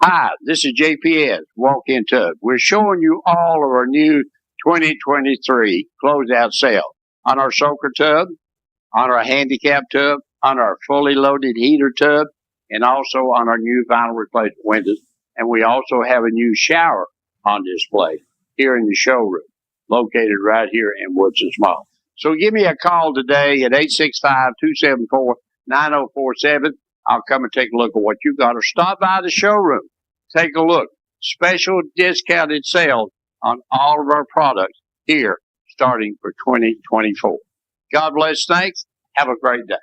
Hi, this is JPS, Walk-In Tub. We're showing you all of our new 2023 closeout sale on our soaker tub, on our handicap tub, on our fully loaded heater tub, and also on our new vinyl replacement windows. And we also have a new shower on display here in the showroom, located right here in Woodson Mall. So give me a call today at 865-274-9047. I'll come and take a look at what you got, or stop by the showroom. Take a look. Special discounted sales on all of our products here starting for 2024. God bless. Thanks. Have a great day.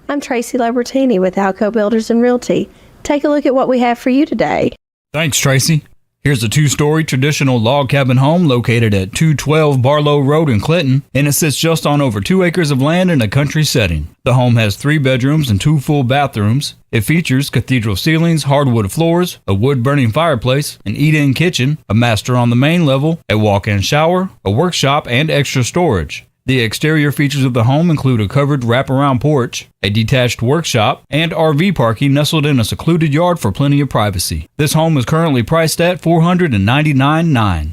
I'm Tracy Lobertini with Alco Builders and Realty. Take a look at what we have for you today. Thanks, Tracy. Here's a two-story traditional log cabin home located at 212 Barlow Road in Clinton, and it sits just on over 2 acres of land in a country setting. The home has 3 bedrooms and 2 full bathrooms. It features cathedral ceilings, hardwood floors, a wood-burning fireplace, an eat-in kitchen, a master on the main level, a walk-in shower, a workshop, and extra storage. The exterior features of the home include a covered wraparound porch, a detached workshop, and RV parking nestled in a secluded yard for plenty of privacy. This home is currently priced at $499,900.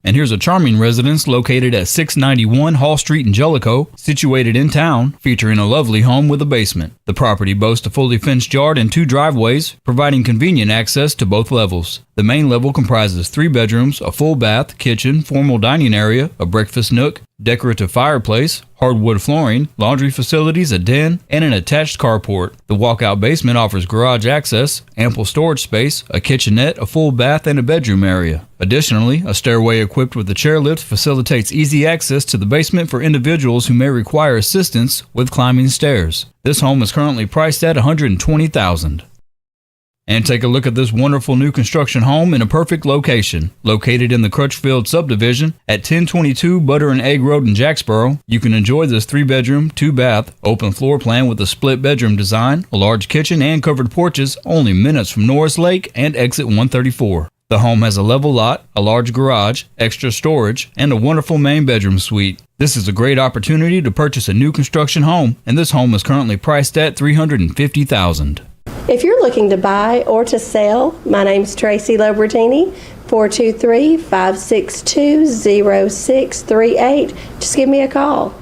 And here's a charming residence located at 691 Hall Street in Jellico, situated in town, featuring a lovely home with a basement. The property boasts a fully fenced yard and 2 driveways, providing convenient access to both levels. The main level comprises 3 bedrooms, a full bath, kitchen, formal dining area, a breakfast nook, decorative fireplace, hardwood flooring, laundry facilities, a den, and an attached carport. The walkout basement offers garage access, ample storage space, a kitchenette, a full bath, and a bedroom area. Additionally, a stairway equipped with a chairlift facilitates easy access to the basement for individuals who may require assistance with climbing stairs. This home is currently priced at $120,000. And take a look at this wonderful new construction home in a perfect location. Located in the Crutchfield subdivision at 1022 Butter and Egg Road in Jacksboro, you can enjoy this 3-bedroom, 2-bath, open floor plan with a split bedroom design, a large kitchen, and covered porches only minutes from Norris Lake and exit 134. The home has a level lot, a large garage, extra storage, and a wonderful main bedroom suite. This is a great opportunity to purchase a new construction home, and this home is currently priced at $350,000. If you're looking to buy or to sell, my name's Tracy Lobertini, 423-562-0638. Just give me a call.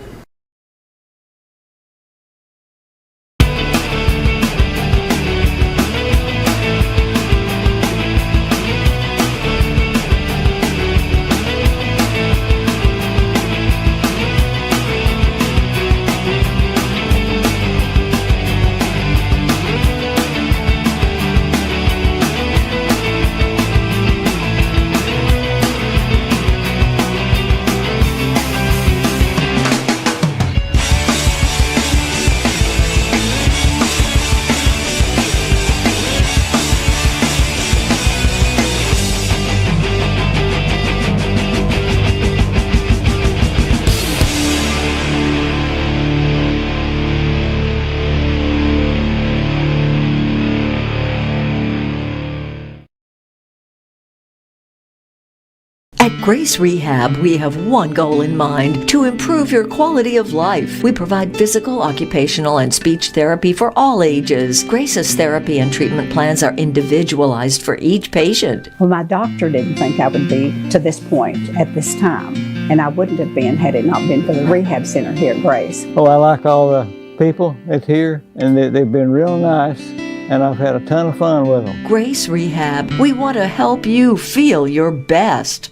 At Grace Rehab, we have one goal in mind: to improve your quality of life. We provide physical, occupational, and speech therapy for all ages. Grace's therapy and treatment plans are individualized for each patient. Well, my doctor didn't think I would be to this point at this time, and I wouldn't have been had it not been for the rehab center here at Grace. Oh, I like all the people that's here, and they've been real nice, and I've had a ton of fun with them. Grace Rehab, we want to help you feel your best.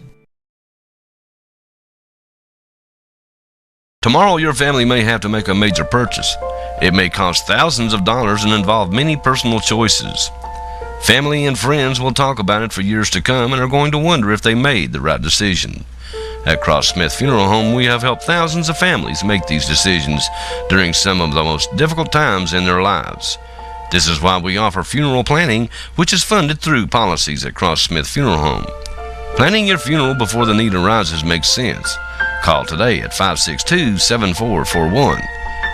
Tomorrow, your family may have to make a major purchase. It may cost thousands of dollars and involve many personal choices. Family and friends will talk about it for years to come and are going to wonder if they made the right decision. At Cross Smith Funeral Home, we have helped thousands of families make these decisions during some of the most difficult times in their lives. This is why we offer funeral planning, which is funded through policies at Cross Smith Funeral Home. Planning your funeral before the need arises makes sense. Call today at 562-7441.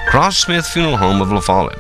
Cross Smith Funeral Home of La Follette.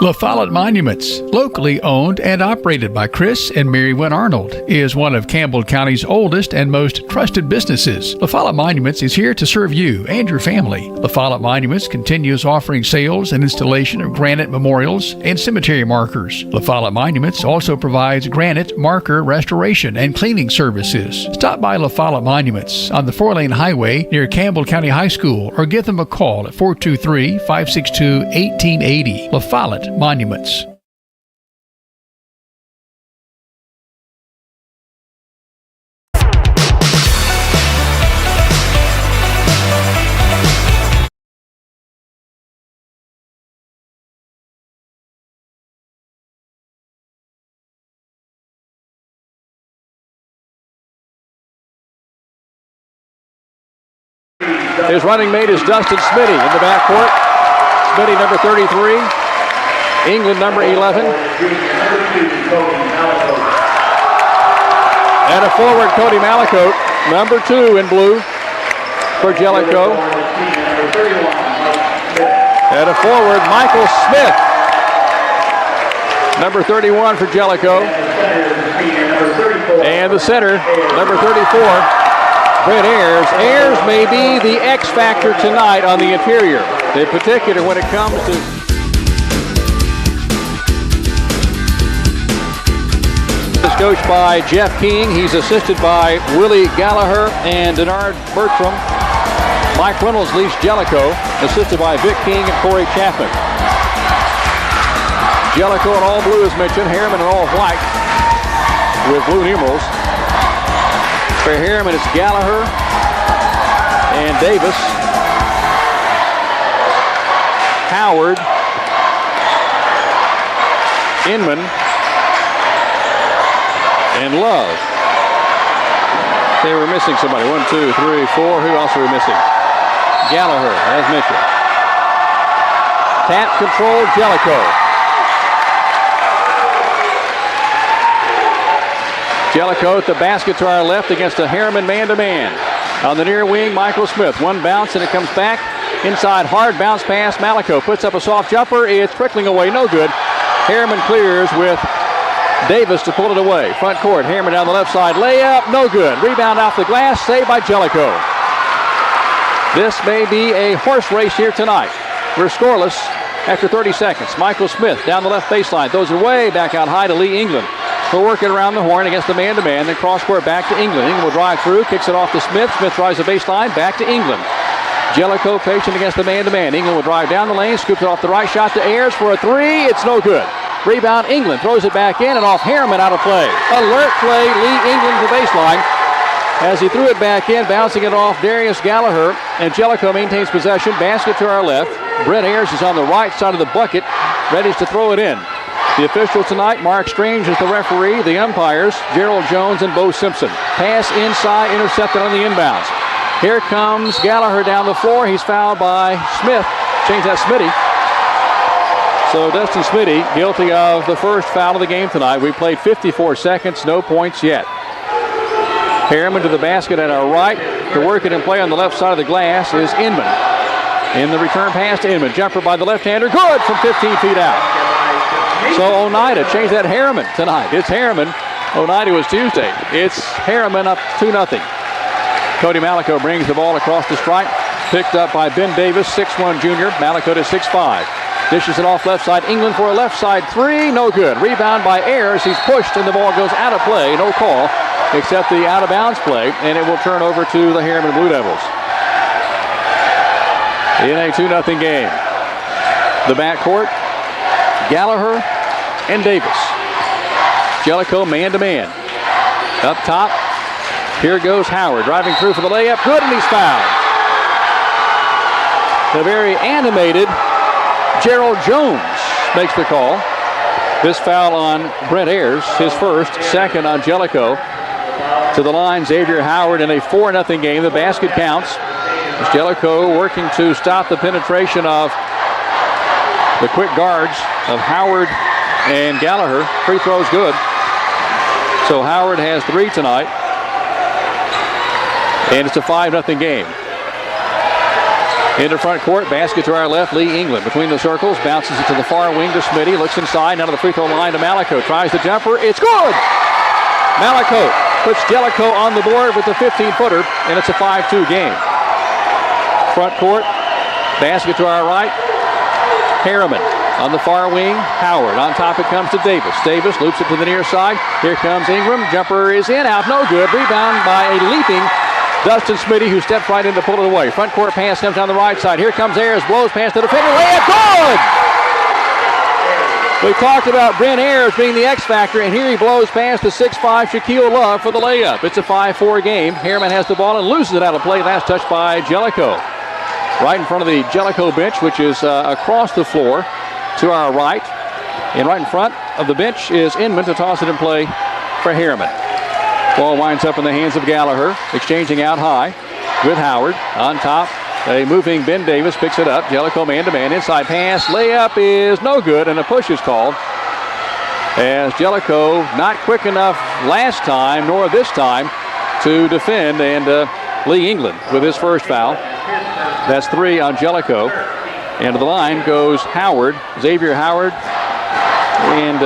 La Follette Monuments, locally owned and operated by Chris and Mary Wynn Arnold, is one of Campbell County's oldest and most trusted businesses. La Follette Monuments is here to serve you and your family. La Follette Monuments continues offering sales and installation of granite memorials and cemetery markers. La Follette Monuments also provides granite marker restoration and cleaning services. Stop by La Follette Monuments on the 4-lane highway near Campbell County High School or give them a call at 423-562-1880. La Follette Monuments. His running mate is Dustin Smitty in the backcourt. Smitty, number 33. England, number 11. And a forward, Cody Malacote, number 2 in blue for Jellico. And a forward, Michael Smith, number 31 for Jellico. And the center, number 34. Brent Ayers. Ayers may be the X factor tonight on the interior, in particular when it comes to... Is coached by Jeff King. He's assisted by Willie Gallagher and Denard Bertram. Mike Reynolds leads Jellico, assisted by Vic King and Corey Chapman. Jellico in all blue is mentioned. Harriman in all white with blue numerals. For Harriman, it's Gallagher and Davis, Howard, Inman, and Love. They were missing somebody. 1, 2, 3, 4. Who else are we missing? Gallagher, as mentioned. Tap control, Jellico. Jellico at the basket to our left against a Harriman man-to-man. On the near wing, Michael Smith. One bounce and it comes back. Inside, hard bounce pass. Malaco puts up a soft jumper. It's trickling away, no good. Harriman clears with Davis to pull it away. Front court, Harriman down the left side. Layup, no good. Rebound off the glass, saved by Jellico. This may be a horse race here tonight. We're scoreless after 30 seconds. Michael Smith down the left baseline. Throws it way back out high to Lee England. We're working around the horn against the man-to-man, then cross-court back to England. England will drive through, kicks it off to Smith. Smith tries the baseline, back to England. Jellico patient against the man-to-man. England will drive down the lane, scoops it off the right, shot to Ayers for a 3. It's no good. Rebound, England throws it back in and off Harriman, out of play. Alert play, Lee England to the baseline. As he threw it back in, bouncing it off Darius Gallagher, and Jellico maintains possession. Basket to our left. Brent Ayers is on the right side of the bucket, ready to throw it in. The official tonight, Mark Strange, is the referee. The umpires, Gerald Jones and Bo Simpson. Pass inside, intercepted on the inbounds. Here comes Gallagher down the floor. He's fouled by Smith. Change that, Smitty. So Dustin Smitty, guilty of the first foul of the game tonight. We played 54 seconds, no points yet. Harriman to the basket at our right. To work it and play on the left side of the glass is Inman. In the return pass to Inman. Jumper by the left-hander. Good from 15 feet out. So Oneida changed that. Harriman tonight. It's Harriman. Oneida was Tuesday. It's Harriman up 2-0. Cody Malaco brings the ball across the stripe. Picked up by Ben Davis, 6'1 junior. Malaco to 6'5. Dishes it off left side. England for a left side 3. No good. Rebound by Ayers. He's pushed and the ball goes out of play. No call except the out of bounds play. And it will turn over to the Harriman Blue Devils. In a 2-0 game. The backcourt, Gallagher and Davis. Jellico man-to-man. Up top, here goes Howard. Driving through for the layup. Good, and he's fouled. The very animated Gerald Jones makes the call. This foul on Brent Ayers, his first, second on Jellico. To the line, Xavier Howard in a 4-0 game. The basket counts. As Jellico working to stop the penetration of the quick guards of Howard and Gallagher. Free throw's good. So Howard has 3 tonight. And it's a 5-0 game. Into front court, basket to our left, Lee England. Between the circles, bounces it to the far wing to Smitty. Looks inside, down to the free throw line to Jellico. Tries the jumper, it's good! Jellico puts Jellico on the board with the 15-footer, and it's a 5-2 game. Front court, basket to our right, Harriman. On the far wing, Howard. On top it comes to Davis. Davis loops it to the near side. Here comes Ingram. Jumper is in, out, no good. Rebound by a leaping Dustin Smitty, who stepped right in to pull it away. Front court pass comes down the right side. Here comes Ayers, blows past the defender. Layup, good! We talked about Brent Ayers being the X factor, and here he blows past the 6'5" Shaquille Love for the layup. It's a 5-4 game. Harriman has the ball and loses it out of play. Last touch by Jellico. Right in front of the Jellico bench, which is across the floor to our right. And right in front of the bench is Inman to toss it in play for Harriman. Ball winds up in the hands of Gallagher, exchanging out high with Howard. On top, a moving Ben Davis picks it up. Jellico man-to-man, inside pass. Layup is no good, and a push is called. As Jellico not quick enough last time, nor this time, to defend. And Lee England with his first foul. That's 3 on Jellico. And to the line goes Howard, Xavier Howard, and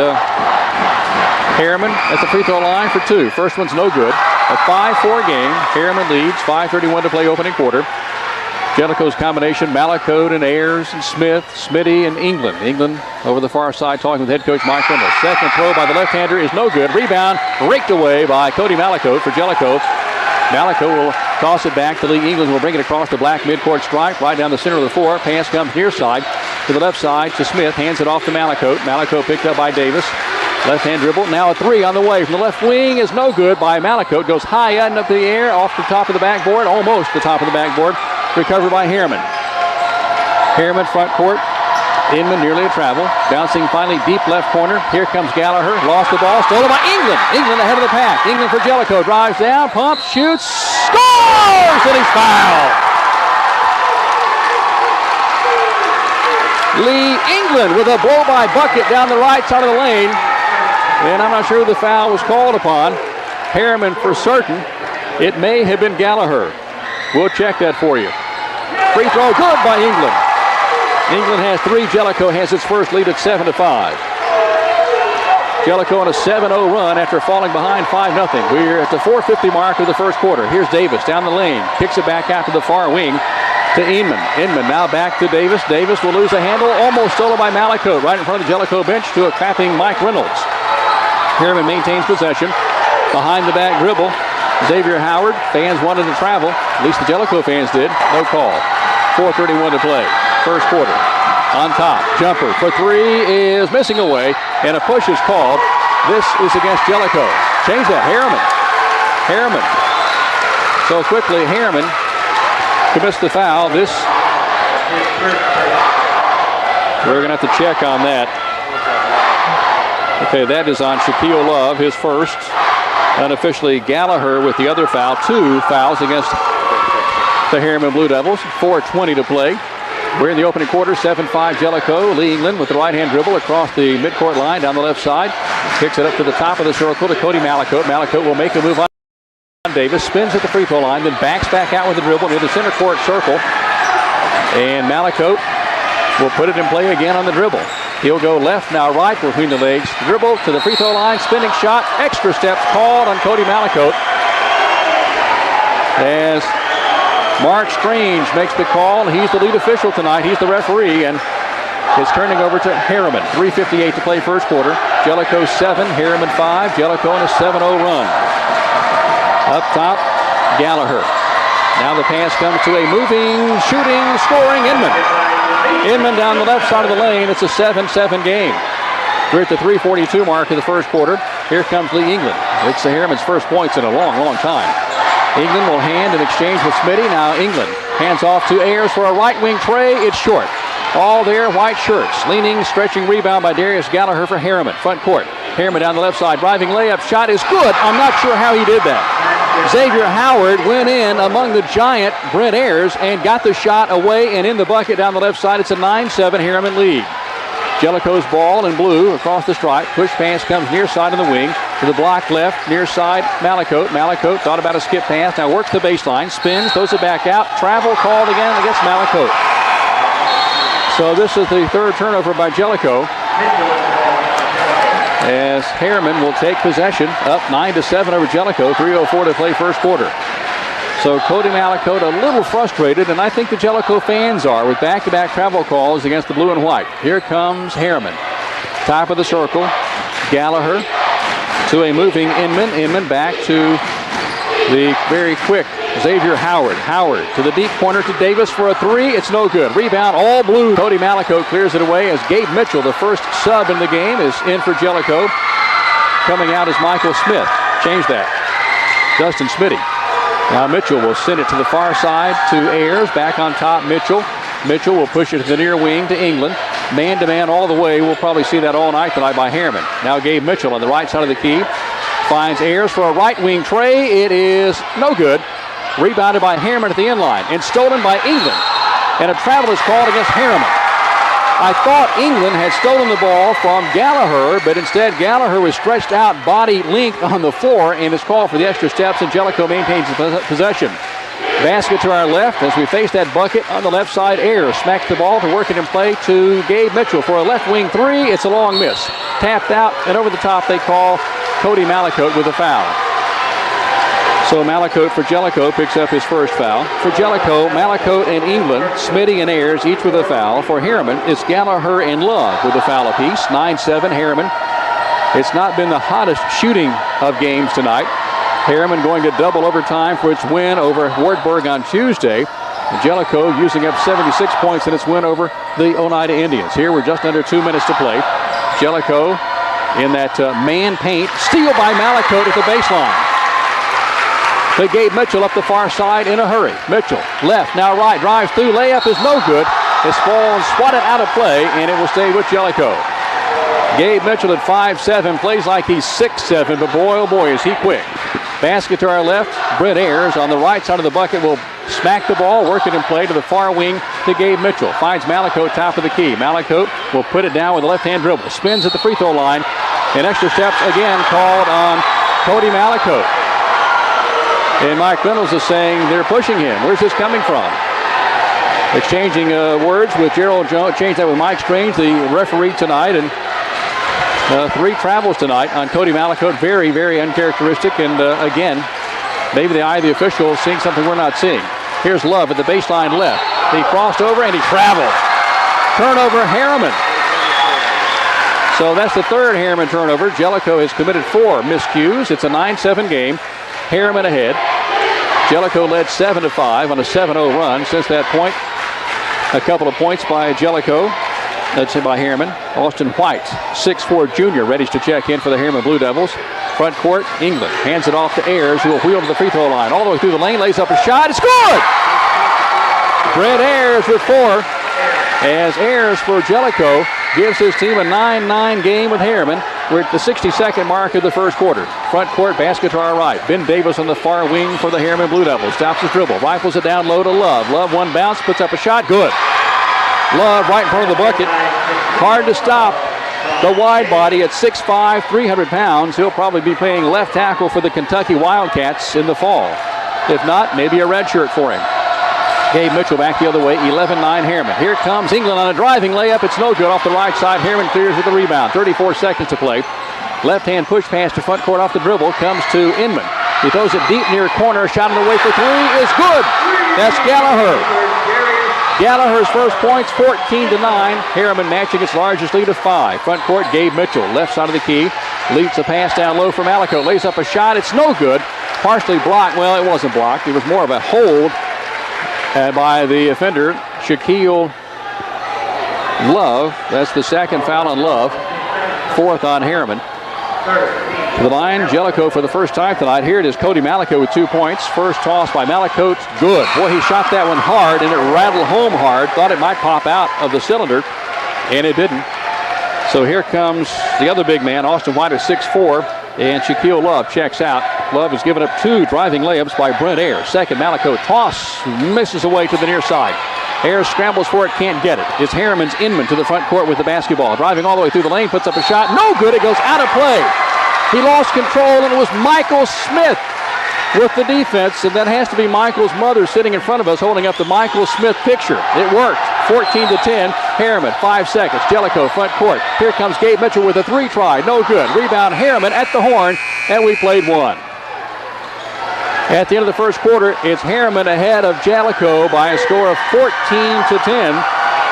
Harriman at the free throw line for 2. First one's no good. A 5-4 game. Harriman leads. 5:31 to play opening quarter. Jellico's combination, Malacote and Ayers and Smith, Smitty and England. England over the far side talking with head coach Mike Reynolds. Second throw by the left-hander is no good. Rebound raked away by Cody Malacote for Jellico. Malacote will toss it back to Lee England, who will bring it across the black midcourt stripe, right down the center of the floor. Pass comes near side to the left side to Smith. Hands it off to Malacote. Malacote picked up by Davis. Left-hand dribble. Now a 3 on the way from the left wing is no good by Malacote. Goes high and up in the air, off the top of the backboard, almost the top of the backboard. Recovered by Harriman. Harriman front court. Inman nearly a travel. Bouncing finally deep left corner. Here comes Gallagher. Lost the ball. Stolen by England. England ahead of the pack. England for Jellico. Drives down. Pumps. Shoots. Scores! And he's fouled. Lee England with a blow-by bucket down the right side of the lane. And I'm not sure the foul was called upon. Harriman for certain. It may have been Gallagher. We'll check that for you. Free throw good by England. England has 3. Jellico has its first lead at 7-5. Jellico on a 7-0 run after falling behind 5-0. We're at the 4:50 mark of the first quarter. Here's Davis down the lane. Kicks it back out to the far wing to Inman. Inman now back to Davis. Davis will lose a handle. Almost stolen by Malacote right in front of the Jellico bench to a clapping Mike Reynolds. Harriman maintains possession. Behind the back dribble. Xavier Howard. Fans wanted to travel. At least the Jellico fans did. No call. 4:31 to play. First quarter. On top. Jumper for 3 is missing away. And a push is called. This is against Jellico. Change that. Harriman. So quickly Harriman commits the foul. We're going to have to check on that. Okay, that is on Shaquille Love, his first. Unofficially Gallagher with the other foul. 2 fouls against the Harriman Blue Devils. 4:20 to play. We're in the opening quarter. 7-5 Jellico. Lee England with the right-hand dribble across the midcourt line down the left side. Kicks it up to the top of the circle to Cody Malacote. Malacote will make a move on Davis. Spins at the free throw line, then backs back out with the dribble near the center court circle. And Malacote will put it in play again on the dribble. He'll go left, now right between the legs. Dribble to the free throw line. Spinning shot. Extra steps called on Cody Malacote. As Mark Strange makes the call. He's the lead official tonight. He's the referee, and it's turning over to Harriman. 3:58 to play first quarter. Jellico 7, Harriman 5. Jellico on a 7-0 run. Up top, Gallagher. Now the pass comes to a moving, shooting, scoring Inman. Inman down the left side of the lane. It's a 7-7 game. We're at the 3:42 mark of the first quarter. Here comes Lee England. It's the Harriman's first points in a long, long time. England will hand in exchange with Smitty. Now England hands off to Ayers for a right wing tray. It's short. All there, white shirts. Leaning, stretching rebound by Darius Gallagher for Harriman. Front court. Harriman down the left side. Driving layup. Shot is good. I'm not sure how he did that. Xavier Howard went in among the giant Brent Ayers and got the shot away and in the bucket down the left side. It's a 9-7 Harriman lead. Jellico's ball in blue across the stripe. Push pass comes near side of the wing To the block left, near side, Malacote. Malacote thought about a skip pass, now works the baseline, spins, throws it back out. Travel called again against Malacote. So this is the third turnover by Jellico, as Harriman will take possession, up 9-7 over Jellico, 3:04 to play first quarter. So Cody Malacote a little frustrated, and I think the Jellico fans are, with back-to-back travel calls against the blue and white. Here comes Harriman. Top of the circle, Gallagher to a moving Inman. Inman back to the very quick Xavier Howard. Howard to the deep corner to Davis for a three. It's no good. Rebound, all blue. Cody Malacote clears it away as Gabe Mitchell, the first sub in the game, is in for Jellico. Coming out is Michael Smith. Change that. Dustin Smitty. Now Mitchell will send it to the far side to Ayers. Back on top, Mitchell. Mitchell will push it to the near wing to England. Man-to-man all the way. We'll probably see that all night tonight by Harriman. Now Gabe Mitchell on the right side of the key. Finds Ayers for a right wing tray. It is no good. Rebounded by Harriman at the end line and stolen by England. And a travel is called against Harriman. I thought England had stolen the ball from Gallagher, but instead Gallagher was stretched out body length on the floor and is called for the extra steps, and Jellico maintains the possession. Basket to our left as we face that bucket on the left side. Ayers smacks the ball to work it in play to Gabe Mitchell for a left wing three. It's a long miss. Tapped out, and over the top they call Cody Malacote with a foul. So Malacote for Jellico picks up his first foul. For Jellico, Malacote and England, Smitty and Ayers each with a foul. For Harriman, it's Gallagher and Love with a foul apiece. 9-7 Harriman. It's not been the hottest shooting of games tonight. Harriman going to double overtime for its win over Wartburg on Tuesday. Jellico using up 76 points in its win over the Oneida Indians. Here we're just under 2 minutes to play. Jellico in that man paint. Steal by Malacote at the baseline. To Gabe Mitchell up the far side in a hurry. Mitchell left, now right, drives through, layup is no good. It's fallen, swatted out of play, and it will stay with Jellico. Gabe Mitchell at 5'7", plays like he's 6'7", but boy, oh boy, is he quick. Basket to our left, Brent Ayers on the right side of the bucket will smack the ball, work it in play to the far wing to Gabe Mitchell. Finds Malacote top of the key. Malacote will put it down with a left-hand dribble. Spins at the free throw line, and extra steps again called on Cody Malacote. And Mike Reynolds is saying they're pushing him. Where's this coming from? Exchanging words with Gerald Jones. Changed that with Mike Strange, the referee tonight. And three travels tonight on Cody Malacote. Very, very uncharacteristic. And again, maybe the eye of the official is seeing something we're not seeing. Here's Love at the baseline left. He crossed over and he traveled. Turnover, Harriman. So that's the third Harriman turnover. Jellico has committed 4 miscues. It's a 9-7 game. Harriman ahead. Jellico led 7-5 on a 7-0 run since that point. A couple of points by Jellico. That's by Harriman. Austin White, 6'4" junior, ready to check in for the Harriman Blue Devils. Front court, England hands it off to Ayers, who will wheel to the free throw line. All the way through the lane, lays up a shot. It's good! Brent Ayers with 4. As Ayers for Jellico gives his team a 9-9 game with Harriman. We're at the 62nd mark of the first quarter. Front court, basket to our right. Ben Davis on the far wing for the Harriman Blue Devils. Stops his dribble, rifles it down low to Love. Love one bounce, puts up a shot, good. Love right in front of the bucket. Hard to stop the wide body at 6'5", 300 pounds. He'll probably be playing left tackle for the Kentucky Wildcats in the fall. If not, maybe a red shirt for him. Gabe Mitchell back the other way, 11-9 Harriman. Here comes England on a driving layup. It's no good off the right side. Harriman clears with the rebound. 34 seconds to play. Left-hand push pass to front court off the dribble. Comes to Inman. He throws it deep near corner. Shot on the way for 3 is good. That's Gallagher. Gallagher's first points, 14-9. Harriman matching its largest lead of 5. Front court, Gabe Mitchell, left side of the key. Leads the pass down low for Malacote. Lays up a shot. It's no good. Partially blocked. Well, it wasn't blocked. It was more of a hold by the offender, Shaquille Love. That's the second foul on Love. 4th on Harriman. To the line, Jellico for the first time tonight. Here it is, Cody Malacote with 2 points. First toss by Malacote, good. Boy, he shot that one hard, and it rattled home hard. Thought it might pop out of the cylinder, and it didn't. So here comes the other big man, Austin White at 6'4", and Shaquille Love checks out. Love has given up 2 driving layups by Brent Ayers. Second, Malacote toss, misses away to the near side. Ayers scrambles for it, can't get it. It's Harriman's Inman to the front court with the basketball. Driving all the way through the lane, puts up a shot. No good, it goes out of play. He lost control, and it was Michael Smith with the defense, and that has to be Michael's mother sitting in front of us holding up the Michael Smith picture. It worked. 14-10. Harriman, 5 seconds. Jellico, front court. Here comes Gabe Mitchell with a 3 try. No good. Rebound Harriman at the horn, and we played 1. At the end of the first quarter, it's Harriman ahead of Jellico by a score of 14-10.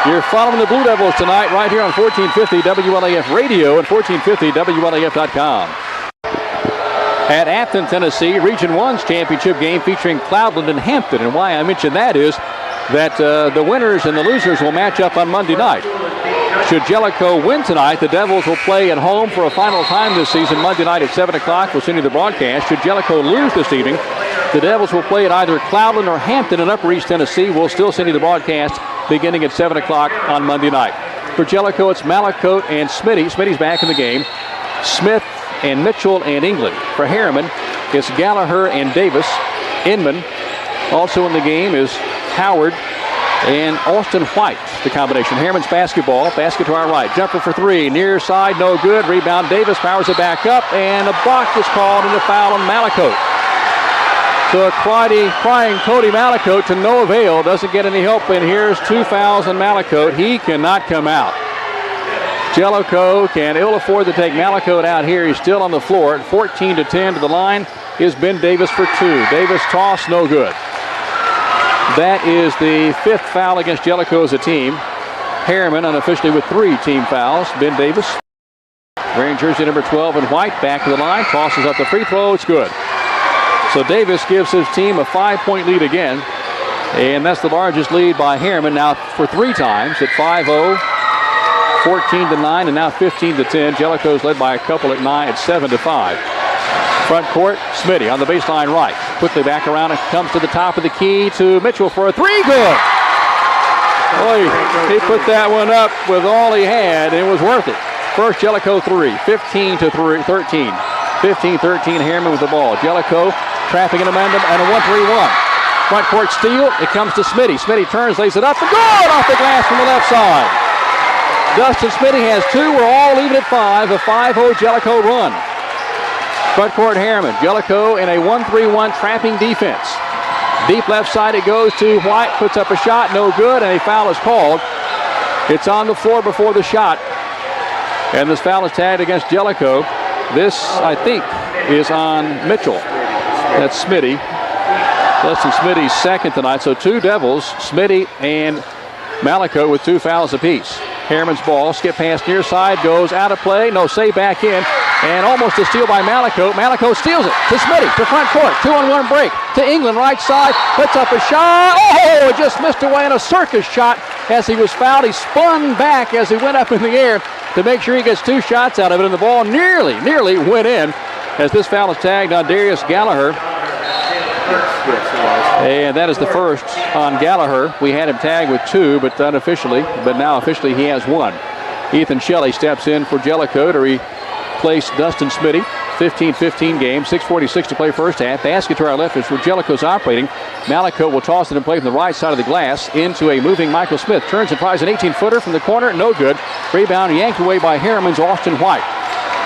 You're following the Blue Devils tonight right here on 1450 WLAF Radio and 1450WLAF.com. At Athens, Tennessee, Region 1's championship game featuring Cloudland and Hampton. And why I mention that is that the winners and the losers will match up on Monday night. Should Jellico win tonight, the Devils will play at home for a final time this season Monday night at 7 o'clock. We'll send you the broadcast. Should Jellico lose this evening, the Devils will play at either Cloudland or Hampton in Upper East Tennessee. We'll still send you the broadcast beginning at 7 o'clock on Monday night. For Jellico, it's Malacote and Smitty. Smitty's back in the game. Smith and Mitchell and England. For Harriman, it's Gallagher and Davis. Inman. Also in the game is Howard and Austin White, the combination. Harriman's basketball. Basket to our right. Jumper for 3. Near side, no good. Rebound Davis. Powers it back up. And a block is called and a foul on Malacote. So a crying Cody Malacote to no avail. Doesn't get any help. And here's 2 fouls on Malacote. He cannot come out. Jellico can ill afford to take Malacote out here. He's still on the floor. At 14-10 to the line is Ben Davis for 2. Davis toss, no good. That is the 5th foul against Jellico as a team. Harriman unofficially with 3 team fouls. Ben Davis wearing jersey number 12 in white. Back to the line. Tosses up the free throw. It's good. So Davis gives his team a 5-point lead again. And that's the largest lead by Harriman now for 3 times at 5-0. 14-9 and now 15-10. Jellico's led by a couple at 9 at 7-5. Front court, Smitty on the baseline right. Quickly back around and comes to the top of the key to Mitchell for a 3. Good. Boy, he put that one up with all he had, and it was worth it. First Jellico 3, 15-13. 15-13, Harriman with the ball. Jellico trapping an momentum and a 1-3-1. Front court steal. It comes to Smitty. Smitty turns, lays it up, and good off the glass from the left side. Dustin Smitty has 2. We're all even at 5. A 5-0 Jellico run. Front court Harriman. Jellico in a 1-3-1 trapping defense. Deep left side it goes to White. Puts up a shot. No good. And a foul is called. It's on the floor before the shot. And this foul is tagged against Jellico. This, I think, is on Mitchell. That's Smitty. Dustin Smitty's second tonight. So 2 Devils, Smitty and Malacote with 2 fouls apiece. Harriman's ball, skip pass near side, goes out of play. No, save back in. And almost a steal by Malacote. Malacote steals it to Smitty, to front court. 2-on-1 break to England, right side. Puts up a shot. Oh, it just missed away in a circus shot as he was fouled. He spun back as he went up in the air to make sure he gets 2 shots out of it. And the ball nearly went in as this foul is tagged on Darius Gallagher. And that is the first on Gallagher. We had him tagged with 2, but unofficially. But now officially he has 1. Ethan Shelley steps in for Jellico to replace Dustin Smitty. 15-15 game. 6:46 to play first half. Basket to our left is where Jellico's operating. Malacote will toss it and play from the right side of the glass into a moving Michael Smith. Turns and tries an 18-footer from the corner. No good. Rebound yanked away by Harriman's Austin White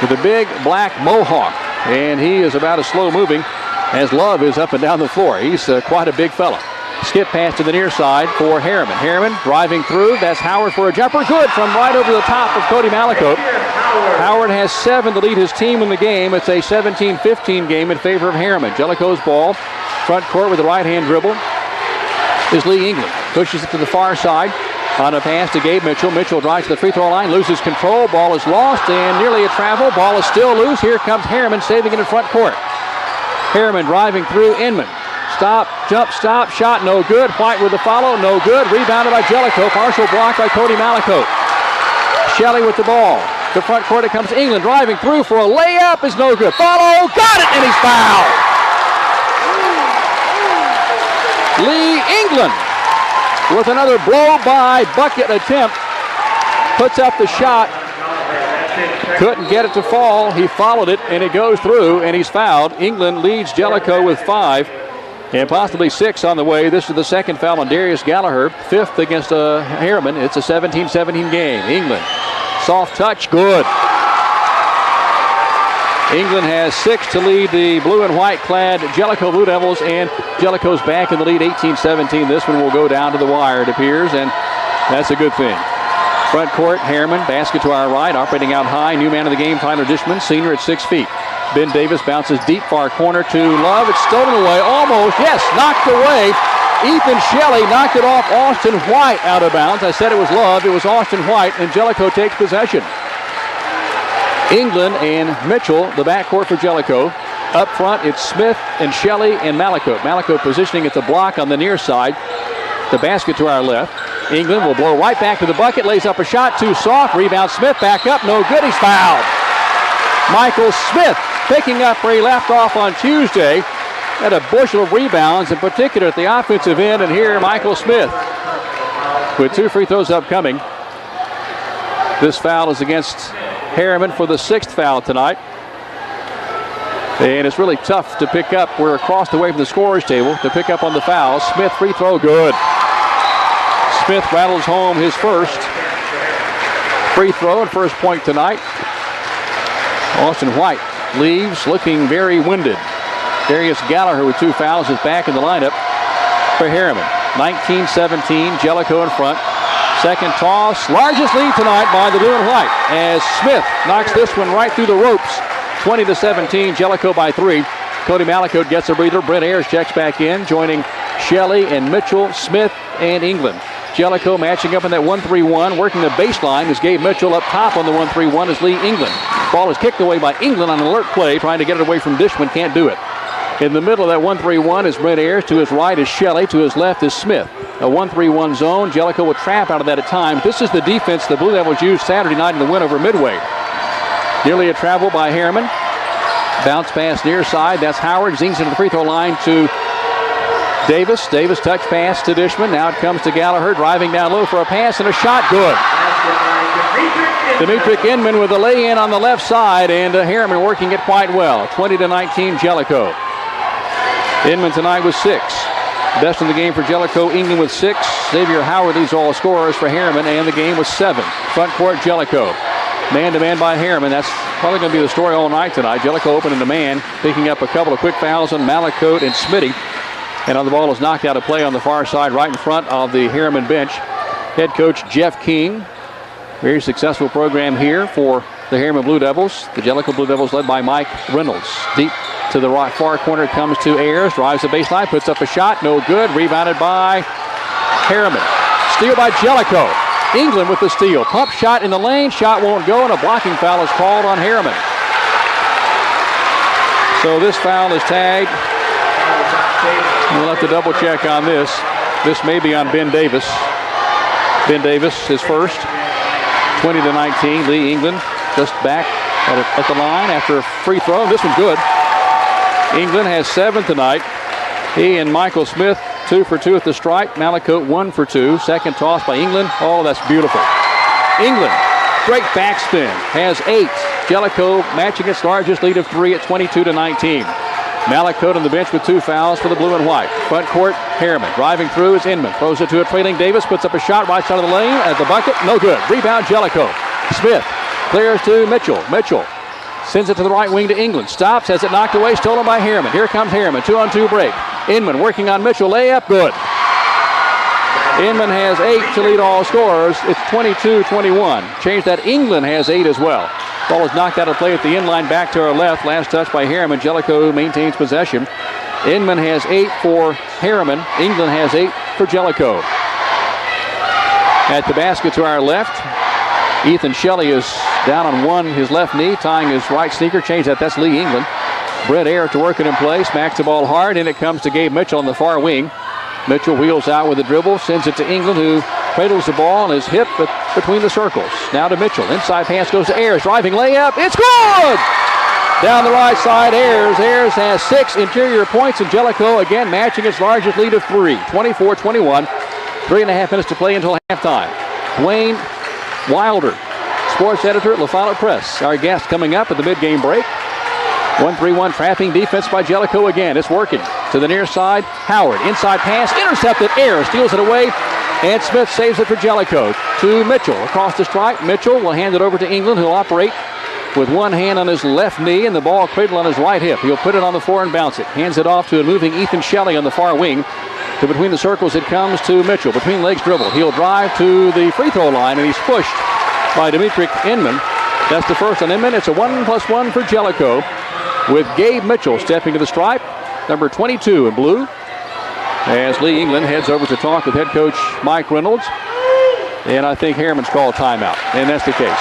with a big black mohawk. And he is about as slow moving as Love is up and down the floor. He's quite a big fella. Skip pass to the near side for Harriman. Harriman driving through. That's Howard for a jumper. Good from right over the top of Cody Malacote. Howard has 7 to lead his team in the game. It's a 17-15 game in favor of Harriman. Jellico's ball. Front court with the right-hand dribble is Lee England. Pushes it to the far side on a pass to Gabe Mitchell. Mitchell drives to the free throw line. Loses control. Ball is lost and nearly a travel. Ball is still loose. Here comes Harriman saving it in front court. Harriman driving through Inman. Stop, jump, stop, shot, no good. White with the follow, no good. Rebounded by Jellico. Partial block by Cody Malacote. Shelley with the ball. The front court, it comes England driving through for a layup. Is no good. Follow, got it, and he's fouled. Lee England with another blow-by bucket attempt. Puts up the shot. Couldn't get it to fall. He followed it, and it goes through, and he's fouled. England leads Jellico with 5 and possibly 6 on the way. This is the second foul on Darius Gallagher, 5th against Harriman. It's a 17-17 game. England, soft touch, good. England has 6 to lead the blue and white clad Jellico Blue Devils, and Jellico's back in the lead 18-17. This one will go down to the wire, it appears, and that's a good thing. Front court, Harriman, basket to our right, operating out high. New man of the game, Tyler Dishman, senior at 6 feet. Ben Davis bounces deep far corner to Love. It's stolen away, almost, yes, knocked away. Ethan Shelley knocked it off Austin White out of bounds. I said it was Love, it was Austin White, and Jellico takes possession. England and Mitchell, the backcourt for Jellico. Up front, it's Smith and Shelley and Mallicoat. Mallicoat positioning at the block on the near side. The basket to our left. England will blow right back to the bucket, lays up a shot, too soft. Rebound, Smith back up, no good, he's fouled. Michael Smith picking up where he left off on Tuesday. Had a bushel of rebounds, in particular at the offensive end, and here Michael Smith with 2 free throws upcoming. This foul is against Harriman for the 6th foul tonight. And it's really tough to pick up. We're across the way from the scorer's table to pick up on the foul. Smith free throw, good. Smith rattles home his first free throw and first point tonight. Austin White leaves looking very winded. Darius Gallagher with 2 fouls is back in the lineup for Harriman. 19-17, Jellico in front. Second toss, largest lead tonight by the blue and white as Smith knocks this one right through the ropes. 20-17, Jellico by 3. Cody Mallicoat gets a breather. Brent Ayers checks back in, joining Shelley and Mitchell, Smith, and England. Jellico matching up in that 1-3-1, working the baseline as Gabe Mitchell up top on the 1-3-1 as Lee England. Ball is kicked away by England on an alert play, trying to get it away from Dishman, can't do it. In the middle of that 1-3-1 is Brent Ayers. To his right is Shelley. To his left is Smith. A 1-3-1 zone. Jellico will trap out of that at times. This is the defense the Blue Devils used Saturday night in the win over Midway. Nearly a travel by Harriman. Bounce pass near side. That's Howard. Zings into the free throw line to Davis. Davis touch pass to Dishman. Now it comes to Gallagher. Driving down low for a pass and a shot. Good. Dimitri Inman with a lay-in on the left side, and Harriman working it quite well. 20-19 Jellico. Inman tonight with 6. Best in the game for Jellico. England with 6. Xavier Howard leads all scorers for Harriman, and the game was 7. Front court Jellico. Man-to-man by Harriman. That's probably going to be the story all night tonight. Jellico opening the man, picking up a couple of quick fouls on Mallicoat and Smitty. And on the ball is knocked out of play on the far side, right in front of the Harriman bench. Head coach Jeff King. Very successful program here for the Harriman Blue Devils. The Jellico Blue Devils led by Mike Reynolds. Deep to the right far corner comes to Ayers. Drives the baseline, puts up a shot. No good. Rebounded by Harriman. Steal by Jellico. England with the steal. Pump shot in the lane. Shot won't go, and a blocking foul is called on Harriman. So this foul is tagged. We'll have to double check on this. This may be on Ben Davis. Ben Davis, his first. 20-19. Lee England just back at the line after a free throw. This one's good. England has 7 tonight. He and Michael Smith 2 for 2 at the stripe. Mallicoat 1 for 2. Second toss by England. Oh, that's beautiful. England, great backspin, has 8. Jellico matching its largest lead of 3 at 22-19. Mallicoat on the bench with 2 fouls for the blue and white. Front court, Harriman. Driving through is Inman. Throws it to a trailing Davis. Puts up a shot right side of the lane at the bucket. No good. Rebound, Jellico. Smith clears to Mitchell. Mitchell sends it to the right wing to England. Stops, has it knocked away. Stolen by Harriman. Here comes Harriman. 2-on-2 break. Inman working on Mitchell. Layup, good. Inman has 8 to lead all scorers. It's 22-21. Change that. England has 8 as well. Ball is knocked out of play at the inline, back to our left. Last touch by Harriman. Jellico maintains possession. Inman has 8 for Harriman. England has 8 for Jellico. At the basket to our left, Ethan Shelley is down on his left knee, tying his right sneaker. Change that. That's Lee England. Brett Ayers to work it in place. Smacks the ball hard, and it comes to Gabe Mitchell on the far wing. Mitchell wheels out with a dribble, sends it to England, who cradles the ball on his hip between the circles. Now to Mitchell. Inside pass goes to Ayers. Driving layup. It's good! Down the right side, Ayers. Ayers has 6 interior points, and Jellico again matching its largest lead of 3. 24-21. 3.5 minutes to play until halftime. Dwayne Wilder, sports editor at La Follette Press. Our guest coming up at the mid-game break. 1-3-1 trapping defense by Jellico again. It's working. To the near side, Howard. Inside pass, intercepted. Ayers steals it away, and Smith saves it for Jellico. To Mitchell across the stripe. Mitchell will hand it over to England, who'll operate with one hand on his left knee and the ball cradled on his right hip. He'll put it on the floor and bounce it. Hands it off to a moving Ethan Shelley on the far wing. To between the circles it comes to Mitchell. Between legs dribble. He'll drive to the free throw line, and he's pushed by Dimitri Inman. That's the first on Inman. It's a 1+1 for Jellico, with Gabe Mitchell stepping to the stripe, number 22 in blue, as Lee England heads over to talk with head coach Mike Reynolds. And I think Harriman's called timeout, and that's the case.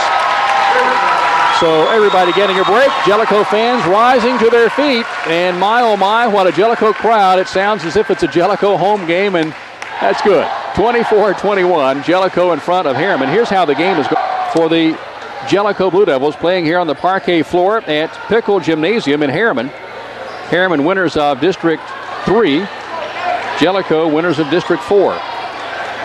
So everybody getting a break. Jellico fans rising to their feet. And my, oh my, what a Jellico crowd. It sounds as if it's a Jellico home game, and that's good. 24-21, Jellico in front of Harriman. Here's how the game is going for the Jellico Blue Devils, playing here on the parquet floor at Pickle Gymnasium in Harriman. Harriman winners of District 3. Jellico winners of District 4.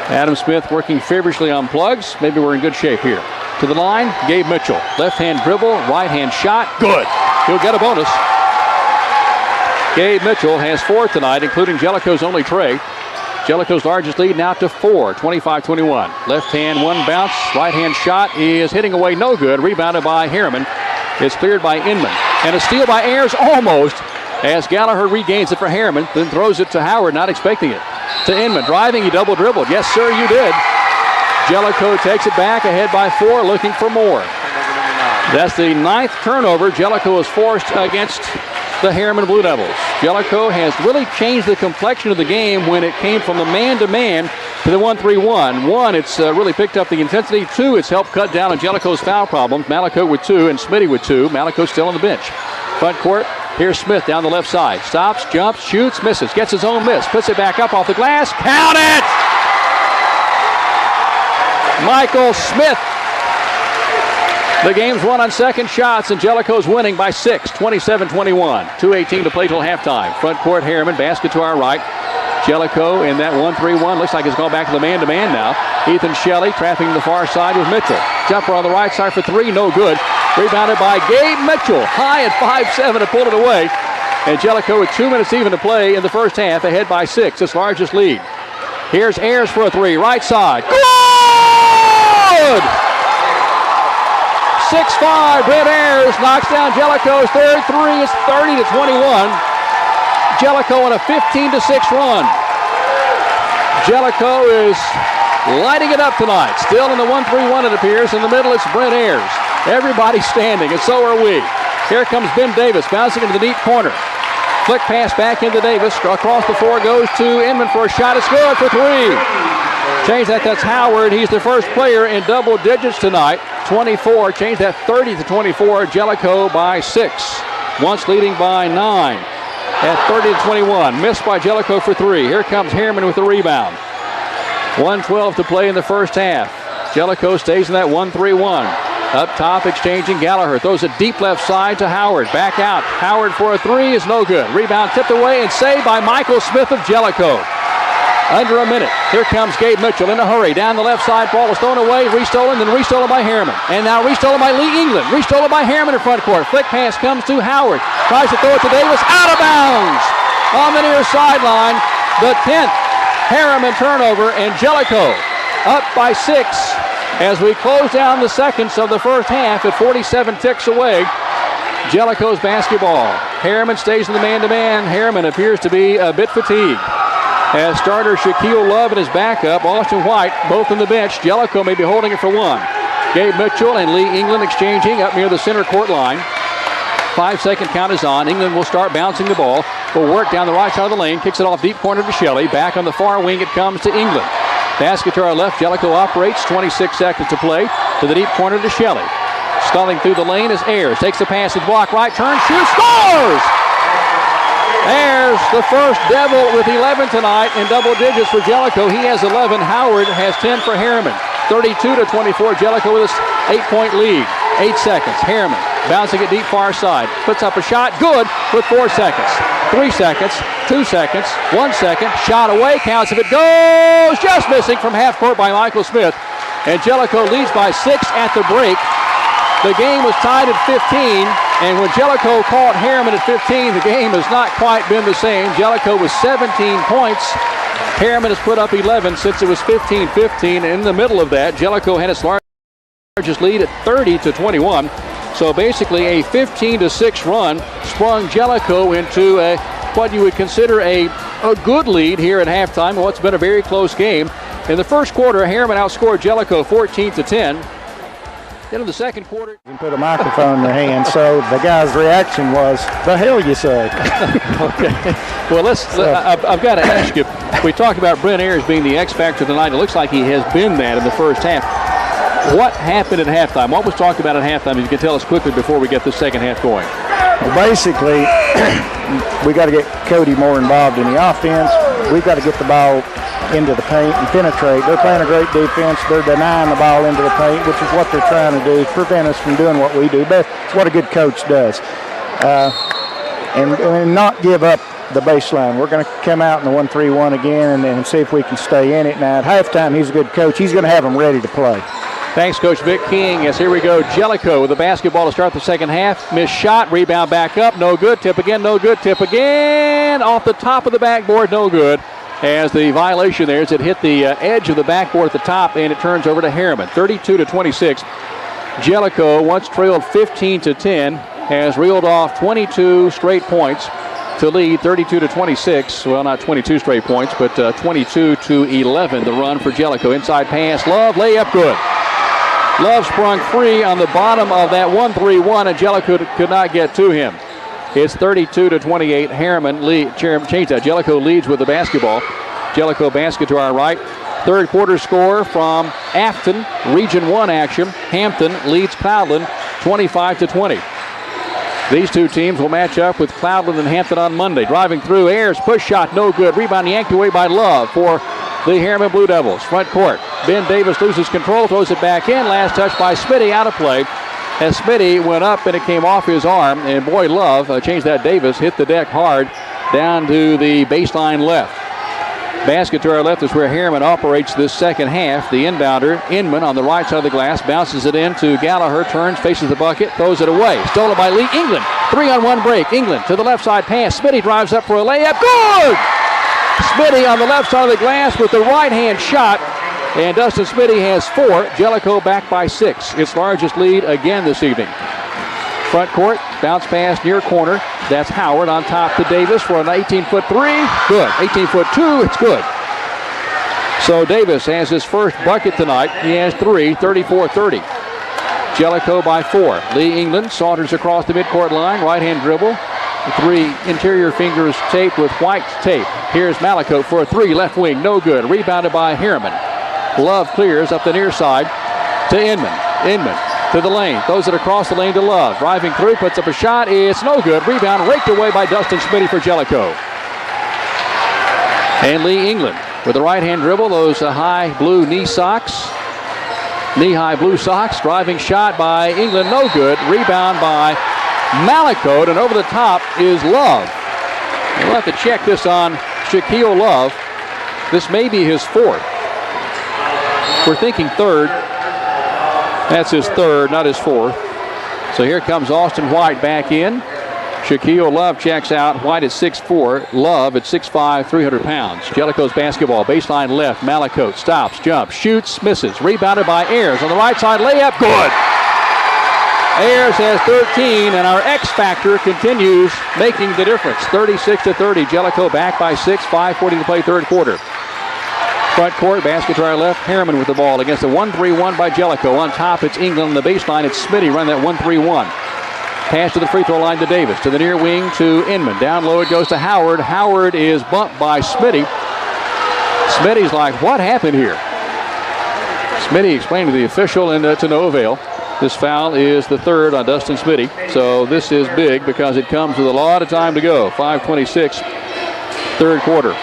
Adam Smith working feverishly on plugs. Maybe we're in good shape here. To the line, Gabe Mitchell. Left-hand dribble, right-hand shot. Good. He'll get a bonus. Gabe Mitchell has 4 tonight, including Jellico's only tray. Jellico's largest lead now to 4, 25-21. Left-hand, one bounce. Right-hand shot is hitting away, no good. Rebounded by Harriman. It's cleared by Inman. And a steal by Ayers almost, as Gallagher regains it for Harriman, then throws it to Howard, not expecting it. To Inman, driving, he double dribbled. Yes, sir, you did. Jellico takes it back, ahead by 4, looking for more. That's the 9th turnover Jellico is forced against the Harriman Blue Devils. Jellico has really changed the complexion of the game when it came from the man-to-man to the 1-3-1. 1, it's really picked up the intensity. 2, it's helped cut down on Jellico's foul problems. Mallico with 2 and Smitty with 2. Mallico still on the bench. Front court, here's Smith down the left side. Stops, jumps, shoots, misses. Gets his own miss. Puts it back up off the glass. Count it! Michael Smith. The game's won on second shots, and Jellico's winning by 6, 27-21. 2:18 to play till halftime. Front court, Harriman, basket to our right. Jellico in that 1-3-1. Looks like it's gone back to the man-to-man now. Ethan Shelley trapping the far side with Mitchell. Jumper on the right side for 3, no good. Rebounded by Gabe Mitchell. High at 5'7" to pull it away. And Jellico with 2 minutes even to play in the first half, ahead by 6, its largest lead. Here's Ayers for a 3, right side. Good! 6'5", Brent Ayers knocks down Jellico's third 3. It's 30-21. Jellico on a 15-6 run. Jellico is lighting it up tonight. Still in the 1-3-1, it appears. In the middle, it's Brent Ayers. Everybody's standing, and so are we. Here comes Ben Davis, bouncing into the deep corner. Flick pass back into Davis. Across the floor goes to Inman for a shot. It's good for 3. Change that, that's Howard. He's the first player in double digits tonight. 24, change that 30-24. Jellico by 6. Once leading by 9 at 30-21. Missed by Jellico for 3. Here comes Harriman with the rebound. 1:12 to play in the first half. Jellico stays in that 1-3-1. Up top, exchanging. Gallagher throws it deep left side to Howard. Back out. Howard for a 3 is no good. Rebound tipped away and saved by Michael Smith of Jellico. Under a minute. Here comes Gabe Mitchell in a hurry. Down the left side. Ball was thrown away. Restolen, then restolen by Harriman. And now restolen by Lee England. Restolen by Harriman in front court. Flick pass comes to Howard. Tries to throw it to Davis. Out of bounds. On the near sideline. The 10th Harriman turnover. And Jellico up by 6 as we close down the seconds of the first half at 47 ticks away. Jellico's basketball. Harriman stays in the man-to-man. Harriman appears to be a bit fatigued. As starter Shaquille Love and his backup, Austin White, both on the bench. Jellico may be holding it for 1. Gabe Mitchell and Lee England exchanging up near the center court line. 5-second count is on. England will start bouncing the ball. Will work down the right side of the lane. Kicks it off deep corner to Shelley. Back on the far wing it comes to England. Basket to our left. Jellico operates. 26 seconds to play. To the deep corner to Shelley. Sculling through the lane is Ayers. Takes the passage block. Right turn. Shoots. Scores! Ayers, the first Devil with 11 tonight in double digits for Jellico. He has 11. Howard has 10 for Harriman. 32-24. Jellico with a 8-point lead. 8 seconds. Harriman bouncing it deep far side. Puts up a shot. Good with 4 seconds. 3 seconds. 2 seconds. 1 second. Shot away. Counts if it goes. Just missing from half court by Michael Smith. And Jellico leads by 6 at the break. The game was tied at 15, and when Jellico caught Harriman at 15, the game has not quite been the same. Jellico was 17 points. Harriman has put up 11 since it was 15-15. In the middle of that, Jellico had its largest lead at 30-21. So basically a 15-6 run sprung Jellico into what you would consider a good lead here at halftime in what's been a very close game. In the first quarter, Harriman outscored Jellico 14-10. Then in the second quarter, and put a microphone in their hand, so the guy's reaction was, "The hell you say?" Okay. Well, I've got to ask you. We talked about Brent Ayers being the X factor tonight. It looks like he has been that in the first half. What happened at halftime? What was talked about at halftime? If you can tell us quickly before we get the second half going. Well, basically, we got to get Cody more involved in the offense. We've got to get the ball into the paint and penetrate. They're playing a great defense. They're denying the ball into the paint, which is what they're trying to do, prevent us from doing what we do best. It's what a good coach does. And not give up the baseline. We're going to come out in the 1-3-1 again and see if we can stay in it. Now, at halftime, he's a good coach. He's going to have them ready to play. Thanks, Coach Vic King. Yes, here we go. Jellico with the basketball to start the second half. Missed shot, rebound back up, no good. Tip again, no good. Tip again, off the top of the backboard, no good. As the violation there is it hit the edge of the backboard at the top, and it turns over to Harriman. 32-26. Jellico, once trailed 15-10, has reeled off 22 straight points to lead 32-26. Well, not 22 straight points, but 22-11. The run for Jellico. Inside pass, Love, layup, good. Love sprung free on the bottom of that 1-3-1, and Jellico could not get to him. It's 32-28. Harriman changed that. Jellico leads with the basketball. Jellico basket to our right. Third quarter score from Afton, Region 1 action. Hampton leads Cloudland 25-20. These two teams will match up with Cloudland and Hampton on Monday. Driving through, Ayers, push shot, no good. Rebound yanked away by Love for the Harriman Blue Devils. Front court. Ben Davis loses control, throws it back in. Last touch by Smitty, out of play. As Smitty went up and it came off his arm, and boy, Love changed that. Davis hit the deck hard down to the baseline left. Basket to our left is where Harriman operates this second half. The inbounder, Inman, on the right side of the glass, bounces it in to Gallagher, turns, faces the bucket, throws it away. Stolen by Lee England. 3-on-1 break. England to the left side pass. Smitty drives up for a layup. Good! Smitty on the left side of the glass with the right-hand shot. And Dustin Smitty has 4. Jellico back by 6. Its largest lead again this evening. Front court, bounce pass near corner. That's Howard on top to Davis for an 18-foot 3. Good. 18-foot 2. It's good. So Davis has his first bucket tonight. He has 3, 34-30. Jellico by 4. Lee England saunters across the midcourt line. Right-hand dribble. 3 interior fingers taped with white tape. Here's Malico for a 3. Left wing. No good. Rebounded by Harriman. Love clears up the near side to Inman. Inman to the lane. Throws it across the lane to Love. Driving through, puts up a shot. It's no good. Rebound raked away by Dustin Smitty for Jellico. And Lee England with the right-hand dribble. Those high blue knee-high blue socks. Driving shot by England. No good. Rebound by Malico. And over the top is Love. We'll have to check this on Shaquille Love. This may be his 4th. We're thinking 3rd. That's his 3rd, not his 4th. So here comes Austin White back in. Shaquille Love checks out. White at 6'4". Love at 6'5", 300 pounds. Jellico's basketball. Baseline left. Malico stops, jumps, shoots, misses. Rebounded by Ayers on the right side. Layup, good. Ayers has 13, and our X factor continues making the difference. 36-30. Jellico back by 6. 5:40 to play third quarter. Front court, basket to our left. Harriman with the ball against a 1-3-1 by Jellico. On top, it's England on the baseline. It's Smitty running that 1-3-1. Pass to the free throw line to Davis. To the near wing to Inman. Down low it goes to Howard. Howard is bumped by Smitty. Smitty's like, what happened here? Smitty explained to the official and to no avail. This foul is the 3rd on Dustin Smitty. So this is big because it comes with a lot of time to go. 5:26, third quarter.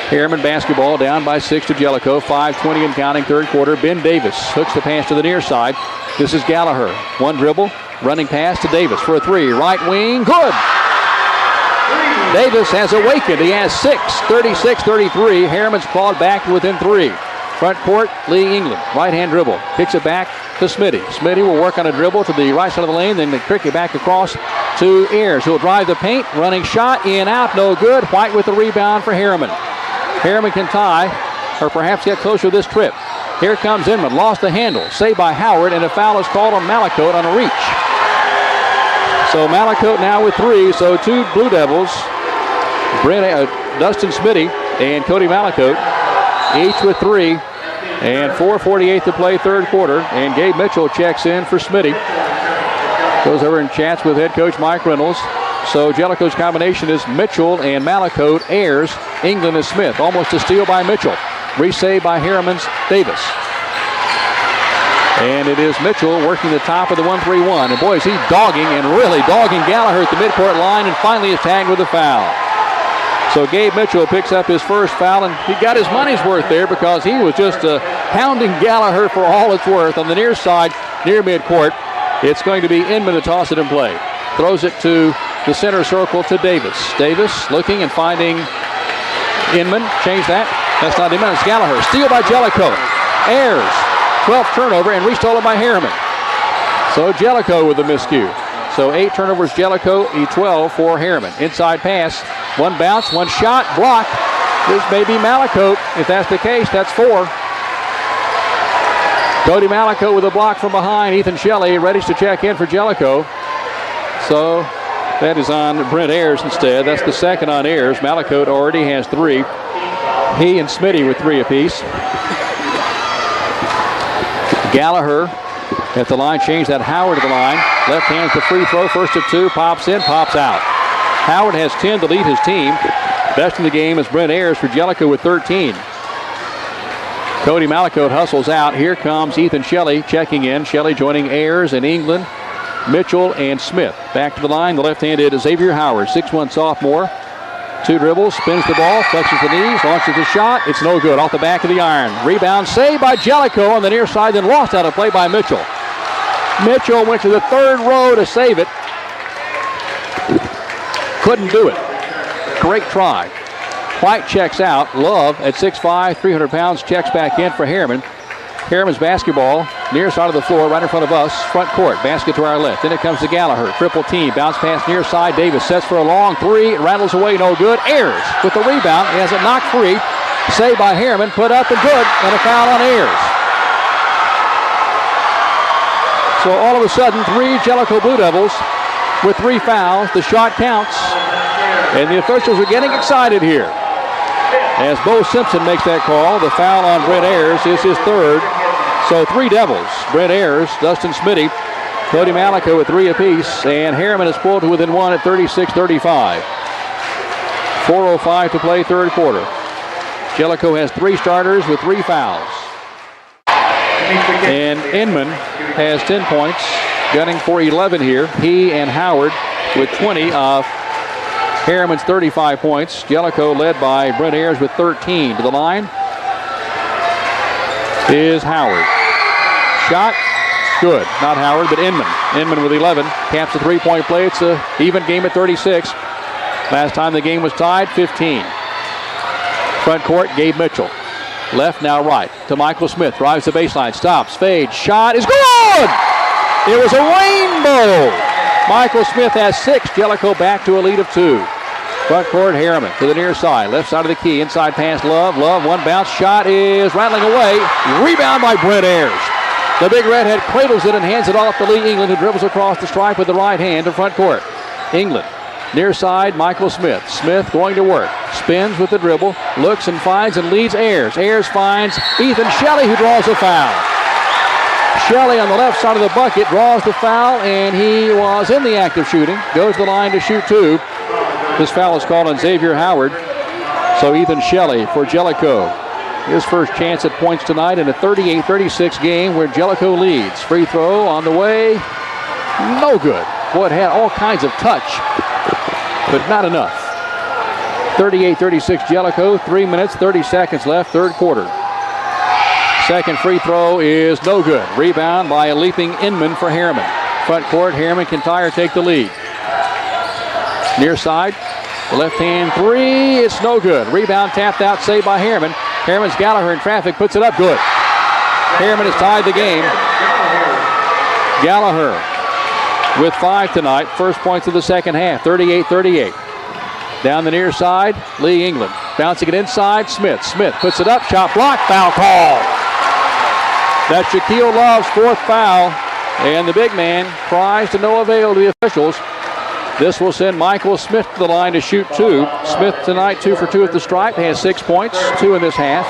Harriman basketball down by 6 to Jellico. 5:20 and counting third quarter. Ben Davis hooks the pass to the near side. This is Gallagher. One dribble. Running pass to Davis for a 3. Right wing. Good. Davis has awakened. He has 6. 36-33. Harriman's clawed back to within 3. Front court, Lee England. Right-hand dribble. Kicks it back to Smitty. Smitty will work on a dribble to the right side of the lane. Then they kick it back across to Ayers, who will drive the paint. Running shot. In, out. No good. White with the rebound for Harriman. Harriman can tie or perhaps get closer this trip. Here comes Inman. Lost the handle. Saved by Howard, and a foul is called on Malicote on a reach. So Malacote now with 3. So 2 Blue Devils, Dustin Smitty and Cody Malacote, each with 3. And 4:48 to play, third quarter. And Gabe Mitchell checks in for Smitty. Goes over and chats with head coach Mike Reynolds. So Jellico's combination is Mitchell and Malacote, Ayers, England and Smith. Almost a steal by Mitchell. Resave by Harriman's Davis. And it is Mitchell working the top of the 1-3-1. And boy, is he dogging and really dogging Gallagher at the midcourt line, and finally is tagged with a foul. So Gabe Mitchell picks up his first foul, and he got his money's worth there because he was just pounding Gallagher for all it's worth on the near side, near midcourt. It's going to be Inman to toss it in play. Throws it to the center circle to Davis. Davis looking and finding Inman. Change that. That's not Inman, it's Gallagher. Steal by Jellico. Ayers. 12th turnover and restolen by Harriman. So Jellico with the miscue. So 8 turnovers Jellico, 12 for Harriman. Inside pass. 1 bounce, 1 shot, block. This may be Malacote. If that's the case, that's 4. Cody Malacote with a block from behind. Ethan Shelley ready to check in for Jellico. So that is on Brent Ayers instead. That's the second on Ayers. Malacote already has 3. He and Smitty with 3 apiece. Gallagher at the line, changed that. Howard at the line. Left hand at the free throw. First of 2. Pops in, pops out. Howard has 10 to lead his team. Best in the game is Brent Ayers for Jellico with 13. Cody Malacote hustles out. Here comes Ethan Shelley checking in. Shelley joining Ayers and England, Mitchell and Smith. Back to the line. The left-handed is Xavier Howard, 6'1" sophomore. 2 dribbles, spins the ball, flexes the knees, launches the shot. It's no good. Off the back of the iron. Rebound saved by Jellico on the near side, then lost out of play by Mitchell. Mitchell went to the third row to save it. Couldn't do it. Great try. White checks out. Love at 6'5", 300 pounds, checks back in for Harriman. Harriman's basketball, near side of the floor, right in front of us, front court. Basket to our left. Then it comes to Gallagher. Triple team. Bounce pass near side. Davis sets for a long 3. It rattles away, no good. Ayers with the rebound. He has it knocked free. Saved by Harriman. Put up and good. And a foul on Ayers. So all of a sudden, 3 Jellico Blue Devils with 3 fouls. The shot counts. And the officials are getting excited here. As Bo Simpson makes that call, the foul on Brent Ayers is his 3rd. So 3 Devils. Brent Ayers, Dustin Smitty, Cody Malacote with 3 apiece, and Harriman is pulled to within 1 at 36-35. 4:05 to play, third quarter. Jellico has 3 starters with 3 fouls. And Inman has 10 points, gunning for 11 here. He and Howard with 20 of Harriman's 35 points. Jellico led by Brent Ayers with 13. To the line is Howard. Shot, good. Not Howard, but Inman. Inman with 11. Caps a 3-point play. It's an even game at 36. Last time the game was tied, 15. Front court, Gabe Mitchell. Left, now right. To Michael Smith. Drives the baseline. Stops. Fades. Shot is good! It was a rainbow! Michael Smith has 6. Jellico back to a lead of 2. Front court, Harriman to the near side. Left side of the key. Inside pass, Love. Love, 1 bounce. Shot is rattling away. Rebound by Brent Ayers. The big redhead cradles it and hands it off to Lee England, who dribbles across the stripe with the right hand to front court. England. Near side, Michael Smith. Smith going to work. Spins with the dribble. Looks and finds and leads Ayers. Ayers finds Ethan Shelley, who draws the foul. Shelley on the left side of the bucket draws the foul, and he was in the act of shooting. Goes to the line to shoot 2. This foul is called on Xavier Howard. So Ethan Shelley for Jellico. His first chance at points tonight in a 38-36 game where Jellico leads. Free throw on the way. No good. Boy, it had all kinds of touch, but not enough. 38-36 Jellico. 3 minutes, 30 seconds left, third quarter. Second free throw is no good. Rebound by a leaping Inman for Harriman. Front court, Harriman can tie or take the lead. Near side, the left hand 3, it's no good. Rebound tapped out, saved by Harriman. Harriman's Gallagher in traffic, puts it up, good. Harriman has tied the game. Gallagher with 5 tonight, first points of the second half, 38-38. Down the near side, Lee England. Bouncing it inside, Smith. Smith puts it up, shot blocked, foul call. That's Shaquille Love's 4th foul, and the big man cries to no avail to the officials. This will send Michael Smith to the line to shoot 2. Smith tonight 2 for 2 at the stripe. Has 6 points, 2 in this half.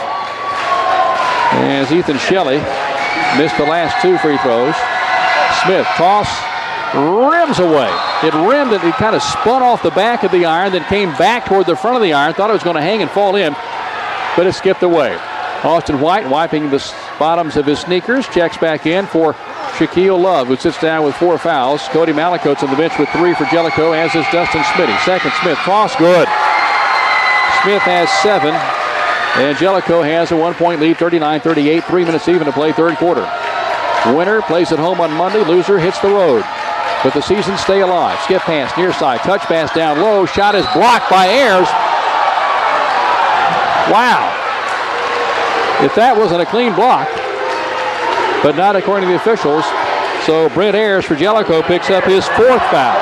As Ethan Shelley missed the last 2 free throws. Smith toss, rims away. It rimmed and it kind of spun off the back of the iron, then came back toward the front of the iron. Thought it was going to hang and fall in, but it skipped away. Austin White wiping the bottoms of his sneakers, checks back in for Shaquille Love, who sits down with 4 fouls. Cody Malacote's on the bench with 3 for Jellico, as is Dustin Smitty. Second Smith toss, good. Smith has 7, and Jellico has a 1-point lead, 39-38, 3 minutes even to play third quarter. Winner plays at home on Monday, loser hits the road. But the season stay alive. Skip pass near side, touch pass down low, shot is blocked by Ayers. Wow. If that wasn't a clean block, but not according to the officials. So Brent Ayers for Jellico picks up his 4th foul.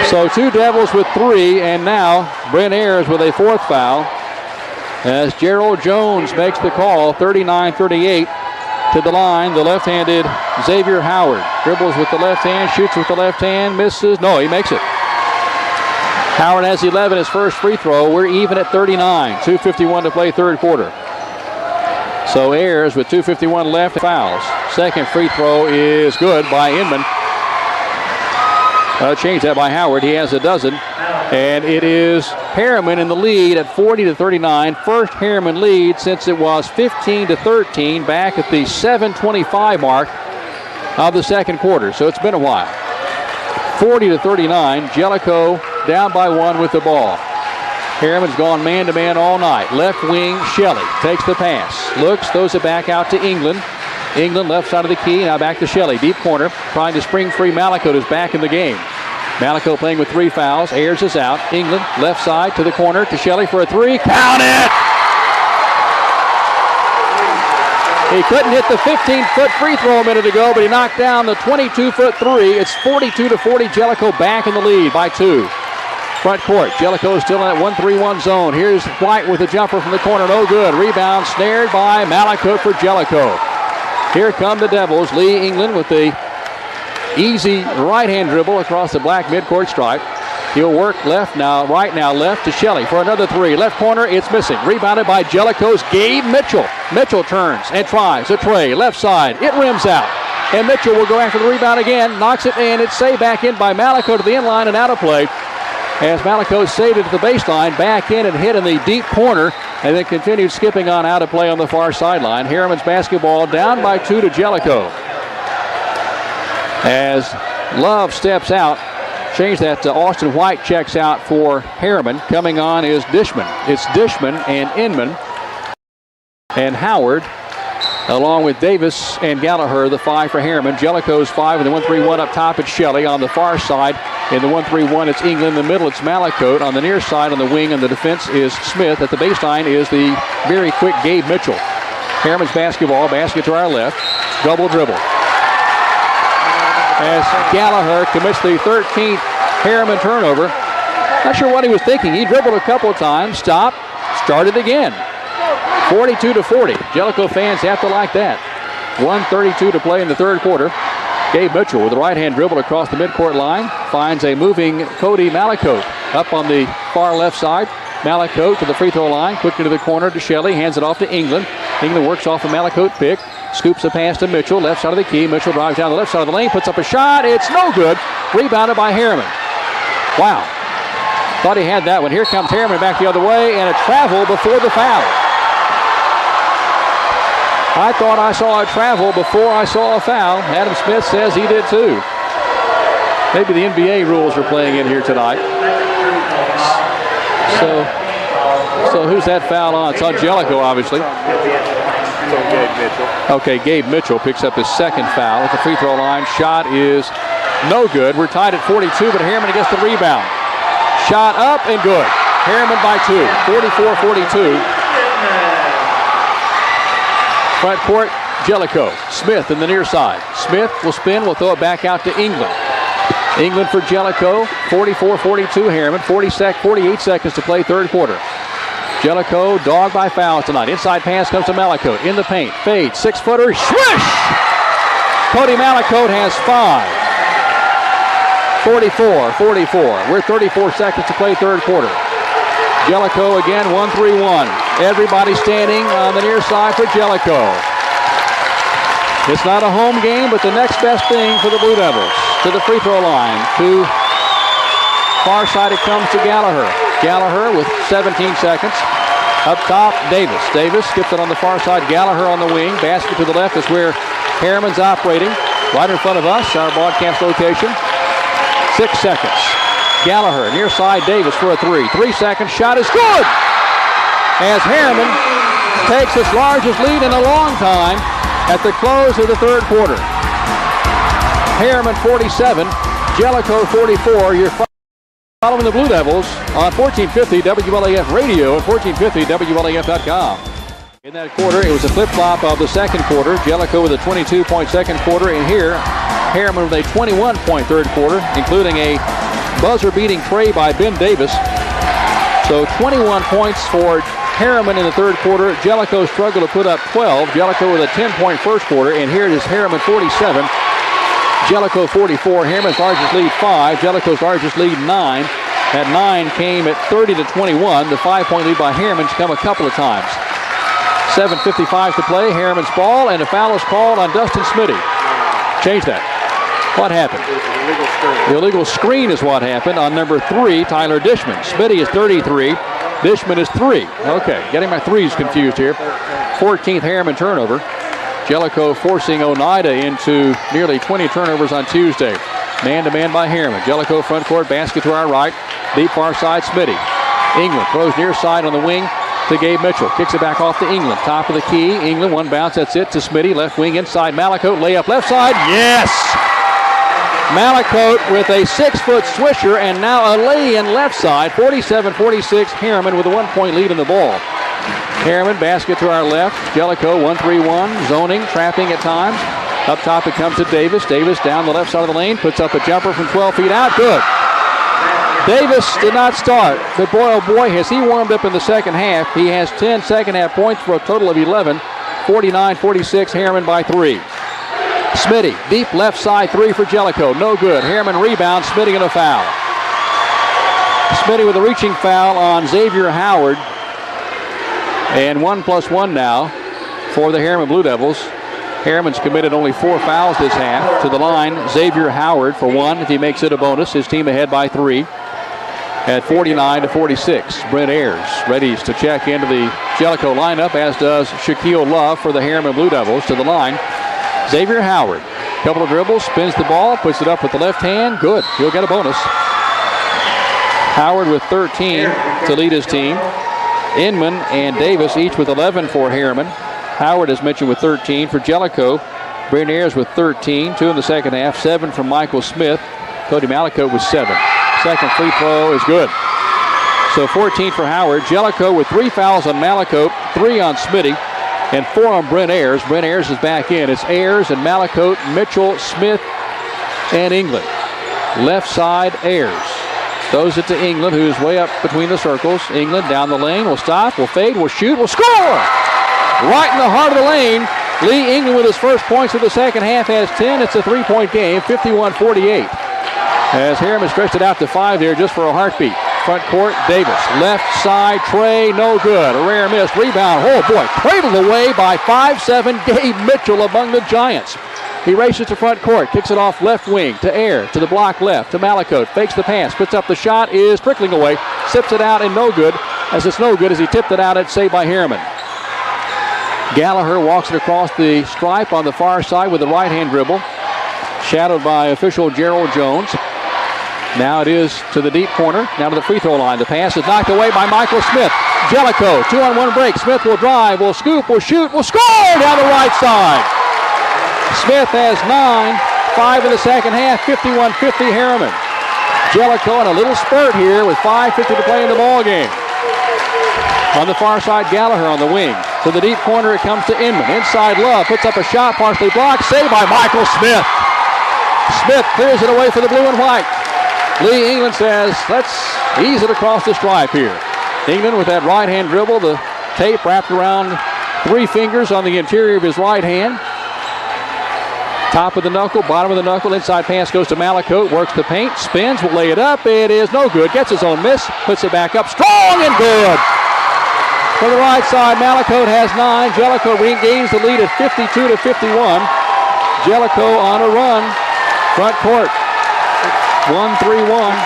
So 2 Devils with 3, and now Brent Ayers with a 4th foul as Gerald Jones makes the call. 39-38 to the line. The left-handed Xavier Howard dribbles with the left hand, shoots with the left hand, misses. No, he makes it. Howard has 11, his first free throw. We're even at 39. 2:51 to play third quarter. So Ayers with 2:51 left fouls. Second free throw is good by Inman. Change that by Howard. He has a dozen. And it is Harriman in the lead at 40-39. First Harriman lead since it was 15-13 back at the 7:25 mark of the second quarter. So it's been a while. 40-39. Jellico down by 1 with the ball. Harriman's gone man-to-man all night. Left wing, Shelley takes the pass. Looks, throws it back out to England. England left side of the key, now back to Shelley. Deep corner, trying to spring free. Malacote is back in the game. Malacote playing with 3 fouls. Ayers is out. England left side to the corner to Shelley for a 3. Count it! He couldn't hit the 15-foot free throw a minute ago, but he knocked down the 22-foot 3. It's 42-40. Jellico back in the lead by 2. Front court, Jellico is still in that 1-3-1 zone. Here's White with a jumper from the corner, no good. Rebound snared by Malacote for Jellico. Here come the Devils. Lee England with the easy right-hand dribble across the black midcourt stripe. He'll work left now, right now, left to Shelley for another 3. Left corner, it's missing. Rebounded by Jellico's Gabe Mitchell. Mitchell turns and tries a tray, left side. It rims out. And Mitchell will go after the rebound again, knocks it in. It's saved back in by Malacote to the inline and out of play. As Malacote saved it to the baseline, back in and hit in the deep corner, and then continued skipping on out of play on the far sideline. Harriman's basketball down by 2 to Jellico. As Love steps out, change that to Austin White checks out for Harriman. Coming on is Dishman. It's Dishman and Inman and Howard, along with Davis and Gallagher, the 5 for Harriman. Jellico's 5 and the 1-3-1 up top. It's Shelley on the far side. In the 1-3-1, it's England. In the middle, it's Malacote. On the near side, on the wing, and the defense is Smith. At the baseline is the very quick Gabe Mitchell. Harriman's basketball, basket to our left. Double dribble. As Gallagher commits the 13th Harriman turnover. Not sure what he was thinking. He dribbled a couple of times, stopped, started again. 42-40. Jellico fans have to like that. 1:32 to play in the third quarter. Gabe Mitchell with the right-hand dribble across the midcourt line. Finds a moving Cody Malacote up on the far left side. Malacote to the free throw line. Quickly to the corner to Shelley. Hands it off to England. England works off a Malacote pick. Scoops a pass to Mitchell. Left side of the key. Mitchell drives down the left side of the lane. Puts up a shot. It's no good. Rebounded by Harriman. Wow. Thought he had that one. Here comes Harriman back the other way. And a travel before the foul. I thought I saw a travel before I saw a foul. Adam Smith says he did too. Maybe the NBA rules are playing in here tonight. So who's that foul on? It's on Jellico, obviously. Okay, Gabe Mitchell picks up his second foul at the free throw line. Shot is no good. We're tied at 42, but Harriman gets the rebound. Shot up and good. Harriman by 2, 44-42. Front court, Jellico. Smith in the near side. Smith will spin, will throw it back out to England. England for Jellico, 44-42 Harriman, 48 seconds to play third quarter. Jellico dogged by fouls tonight. Inside pass comes to Malacote. In the paint, fade, 6-footer, swish! Cody Malacote has 5. 44. We're 34 seconds to play third quarter. Jellico again, 1-3-1. Everybody standing on the near side for Jellico. It's not a home game, but the next best thing for the Blue Devils. To the free throw line. To far side it comes to Gallagher. Gallagher with 17 seconds. Up top, Davis. Davis skips it on the far side. Gallagher on the wing. Basket to the left is where Harriman's operating. Right in front of us, our broadcast location. 6 seconds. Gallagher, near side, Davis for a 3. 3 seconds, shot is good! As Harriman takes its largest lead in a long time at the close of the third quarter. Harriman 47, Jellico 44. You're following the Blue Devils on 1450 WLAF Radio and 1450 WLAF.com. In that quarter, it was a flip-flop of the second quarter. Jellico with a 22-point second quarter, and here, Harriman with a 21-point third quarter, including a buzzer-beating tray by Ben Davis. So 21 points for Harriman in the third quarter. Jellico struggled to put up 12. Jellico with a 10-point first quarter, and here it is Harriman 47. Jellico 44. Harriman's largest lead 5. Jellico's largest lead 9. That 9 came at 30-21. The 5-point lead by Harriman's come a couple of times. 7:55 to play. Harriman's ball, and a foul is called on Dustin Smitty. Change that. What happened? The illegal screen is what happened on number 3, Tyler Dishman. Smitty is 33. Dishman is 3. Okay, getting my 3s confused here. 14th Harriman turnover. Jellico forcing Oneida into nearly 20 turnovers on Tuesday. Man-to-man by Harriman. Jellico front court, basket to our right. Deep far side, Smitty. England throws near side on the wing to Gabe Mitchell. Kicks it back off to England. Top of the key. England, one bounce, that's it to Smitty. Left wing inside Malakote. Layup left side. Yes! Malakote with a 6-foot swisher and now a lay-in left side. 47-46. Harriman with a 1-point lead in the ball. Harriman, basket to our left. Jellico, 1-3-1. Zoning, trapping at times. Up top it comes to Davis. Davis down the left side of the lane. Puts up a jumper from 12 feet out. Good. Davis did not start, but boy, oh boy, has he warmed up in the second half. He has 10 second half points for a total of 11. 49-46, Harriman by 3. Smitty, deep left side 3 for Jellico. No good. Harriman rebounds, Smitty in a foul. Smitty with a reaching foul on Xavier Howard. And 1+1 now for the Harriman Blue Devils. Harriman's committed only 4 fouls this half. To the line, Xavier Howard for 1. If he makes it a bonus, his team ahead by 3. At 49-46, Brent Ayers ready to check into the Jellico lineup, as does Shaquille Love for the Harriman Blue Devils. To the line, Xavier Howard. Couple of dribbles, spins the ball, puts it up with the left hand. Good, he'll get a bonus. Howard with 13 to lead his team. Inman and Davis each with 11 for Harriman. Howard, as mentioned, with 13 for Jellico. Brent Ayers with 13, 2 in the second half, 7 from Michael Smith. Cody Malakote with 7. Second free throw is good. So 14 for Howard. Jellico with 3 fouls on Malakote, 3 on Smitty, and 4 on Brent Ayers. Brent Ayers is back in. It's Ayers and Malakote, Mitchell, Smith, and England. Left side, Ayers. Throws it to England, who's way up between the circles. England down the lane, will stop, will fade, will shoot, will score! Right in the heart of the lane. Lee England with his first points of the second half has 10. It's a 3-point game, 51-48. As Harriman stretched it out to 5 there just for a heartbeat. Front court, Davis. Left side, Trey, no good. A rare miss. Rebound, oh boy, cradled away by 5'7" Gabe Mitchell among the Giants. He races to front court, kicks it off left wing to Air, to the block left, to Malakote. Fakes the pass, puts up the shot, is trickling away. Sips it out and no good. As it's no good as he tipped it out, it's saved by Harriman. Gallagher walks it across the stripe on the far side with the right-hand dribble. Shadowed by official Gerald Jones. Now it is to the deep corner, now to the free throw line. The pass is knocked away by Michael Smith. Jellico, 2-on-1 break. Smith will drive, will scoop, will shoot, will score down the right side. Smith has 9, 5 in the second half, 51-50 Harriman. Jellico in a little spurt here with 5:50 to play in the ball game. On the far side, Gallagher on the wing. To the deep corner, it comes to Inman. Inside Love, puts up a shot, partially blocked, saved by Michael Smith. Smith clears it away for the blue and white. Lee England says, let's ease it across the stripe here. England with that right-hand dribble, the tape wrapped around 3 fingers on the interior of his right hand. Top of the knuckle, bottom of the knuckle, inside pass goes to Malakote, works the paint, spins, will lay it up. It is no good. Gets his own miss, puts it back up, strong and good. For the right side, Malakote has 9. Jellico regains the lead at 52-51. Jellico on a run, front court. 1-3-1,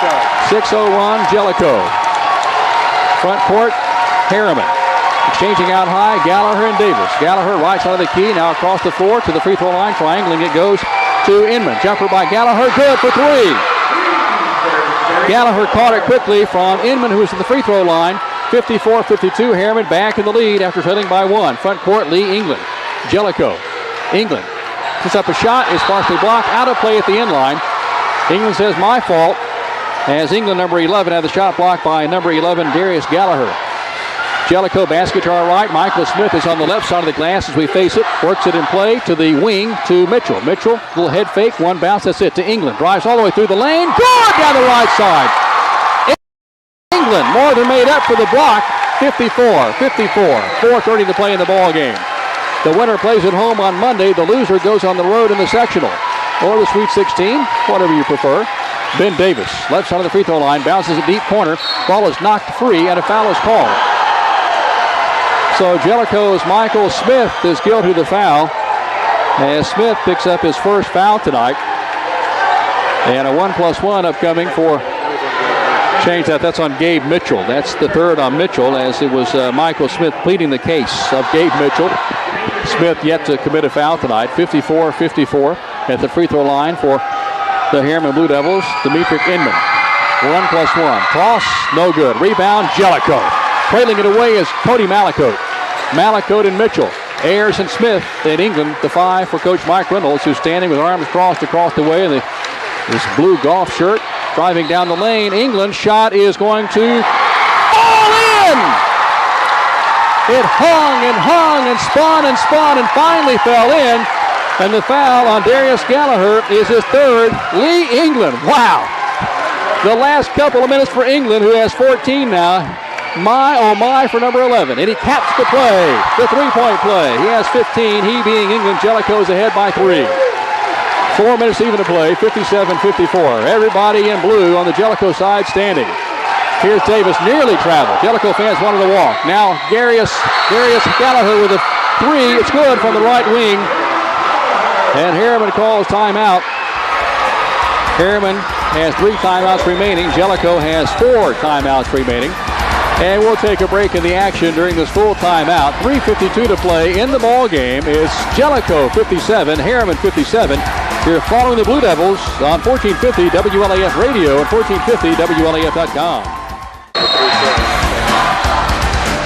6:01, Jellico. Front court, Harriman. Exchanging out high, Gallagher and Davis. Gallagher right side of the key, now across the floor to the free throw line, triangling it goes to Inman. Jumper by Gallagher, good for 3. Gallagher caught it quickly from Inman, who was at the free throw line. 54-52, Harriman back in the lead after trailing by 1. Front court, Lee England. Jellico. England puts up a shot, is partially blocked, out of play at the end line. England says, my fault, as England, number 11, had the shot blocked by number 11, Darius Gallagher. Jellico, basket to our right. Michael Smith is on the left side of the glass as we face it. Works it in play to the wing to Mitchell. Mitchell, little head fake, one bounce, that's it to England. Drives all the way through the lane. Good down the right side. England more than made up for the block. 54-54. 4:30 to play in the ball game. The winner plays at home on Monday. The loser goes on the road in the sectional or the Sweet 16, whatever you prefer. Ben Davis, left side of the free throw line, bounces a deep corner. Ball is knocked free and a foul is called. So Jellico's Michael Smith is guilty of the foul as Smith picks up his first foul tonight. And a 1+1 upcoming for, change that, that's on Gabe Mitchell. That's the third on Mitchell, as it was Michael Smith pleading the case of Gabe Mitchell. Smith yet to commit a foul tonight. 54-54 at the free throw line for the Harriman Blue Devils. Dimitri Inman. 1+1. Cross, no good. Rebound, Jellico. Trailing it away is Cody Malakote. Malakote and Mitchell. Ayers and Smith in England. The 5 for Coach Mike Reynolds, who's standing with arms crossed across the way in this blue golf shirt. Driving down the lane. England's shot is going to fall in! It hung and spun and finally fell in. And the foul on Darius Gallagher is his third. Lee England. Wow. The last couple of minutes for England, who has 14 now. My, oh my, for number 11. And he caps the play, the three-point play. He has 15. He being England, Jellico's ahead by 3. 4 minutes even to play, 57-54. Everybody in blue on the Jellico side standing. Here's Davis, nearly traveled. Jellico fans wanted to walk. Now Darius Gallagher with a 3. It's good from the right wing. And Harriman calls timeout. Harriman has 3 timeouts remaining. Jellico has 4 timeouts remaining. And we'll take a break in the action during this full timeout. 3:52 to play in the ball game. Is Jellico 57, Harriman 57. You're following the Blue Devils on 1450 WLAF Radio and 1450WLAF.com.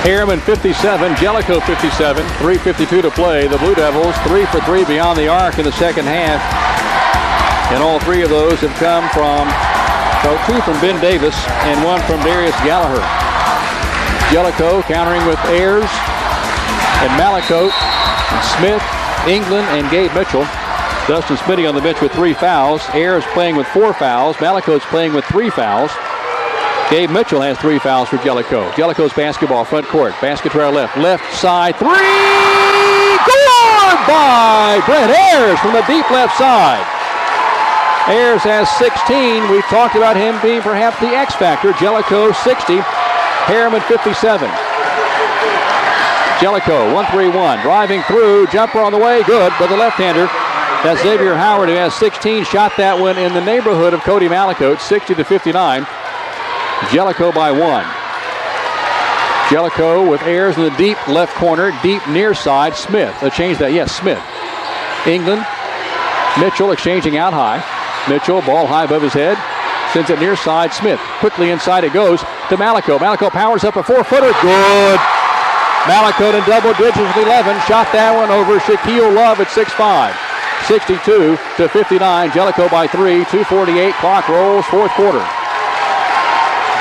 Harriman 57, Jellico 57. 3:52 to play. The Blue Devils 3 for 3 beyond the arc in the second half. And all 3 of those have come from, 2 from Ben Davis and 1 from Darius Gallagher. Jellico countering with Ayers and Malakote and Smith, England, and Gabe Mitchell. Dustin Smitty on the bench with 3 fouls. Ayers playing with 4 fouls. Malakote's playing with 3 fouls. Gabe Mitchell has 3 fouls for Jellico. Jellico's basketball, front court. Basket to our left. Left side, 3! Good by Brent Ayers from the deep left side. Ayers has 16. We've talked about him being perhaps the X factor. Jellico 60. Harriman 57. Jellico 1-3-1. Driving through. Jumper on the way. Good. But the left-hander, that's Xavier Howard, who has 16. Shot that one in the neighborhood of Cody Malakote. 60-59. Jellico by 1. Jellico with Ayers in the deep left corner. Deep near side. Smith. Change that. Yes, Smith. England. Mitchell exchanging out high. Mitchell, ball high above his head. Sends it near side. Smith. Quickly inside it goes to Malakote. Malakote powers up a 4-footer. Good. Malakote in double digits with 11. Shot that one over Shaquille Love at 6'5". 62-59. Jellico by 3. 2:48. Clock rolls. Fourth quarter.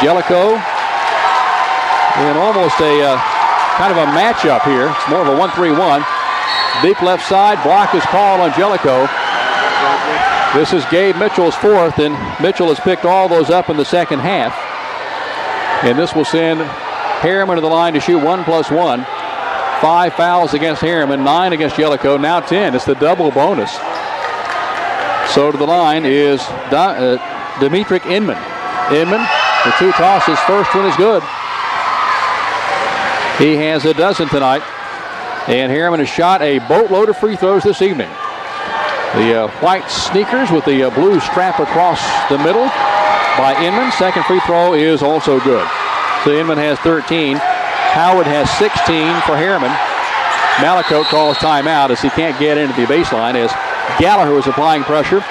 Jellico in almost a kind of a matchup here. It's more of a 1-3-1. Deep left side. Block is called on Jellico. This is Gabe Mitchell's 4th, and Mitchell has picked all those up in the second half. And this will send Harriman to the line to shoot 1+1. 5 fouls against Harriman, 9 against Jellico, now 10. It's the double bonus. So to the line is Dimitri Inman. Inman, the 2 tosses. First one is good. He has a dozen tonight. And Harriman has shot a boatload of free throws this evening. The white sneakers with the blue strap across the middle by Inman. Second free throw is also good. So Inman has 13. Howard has 16 for Harriman. Malicote calls timeout as he can't get into the baseline as Gallagher was applying pressure.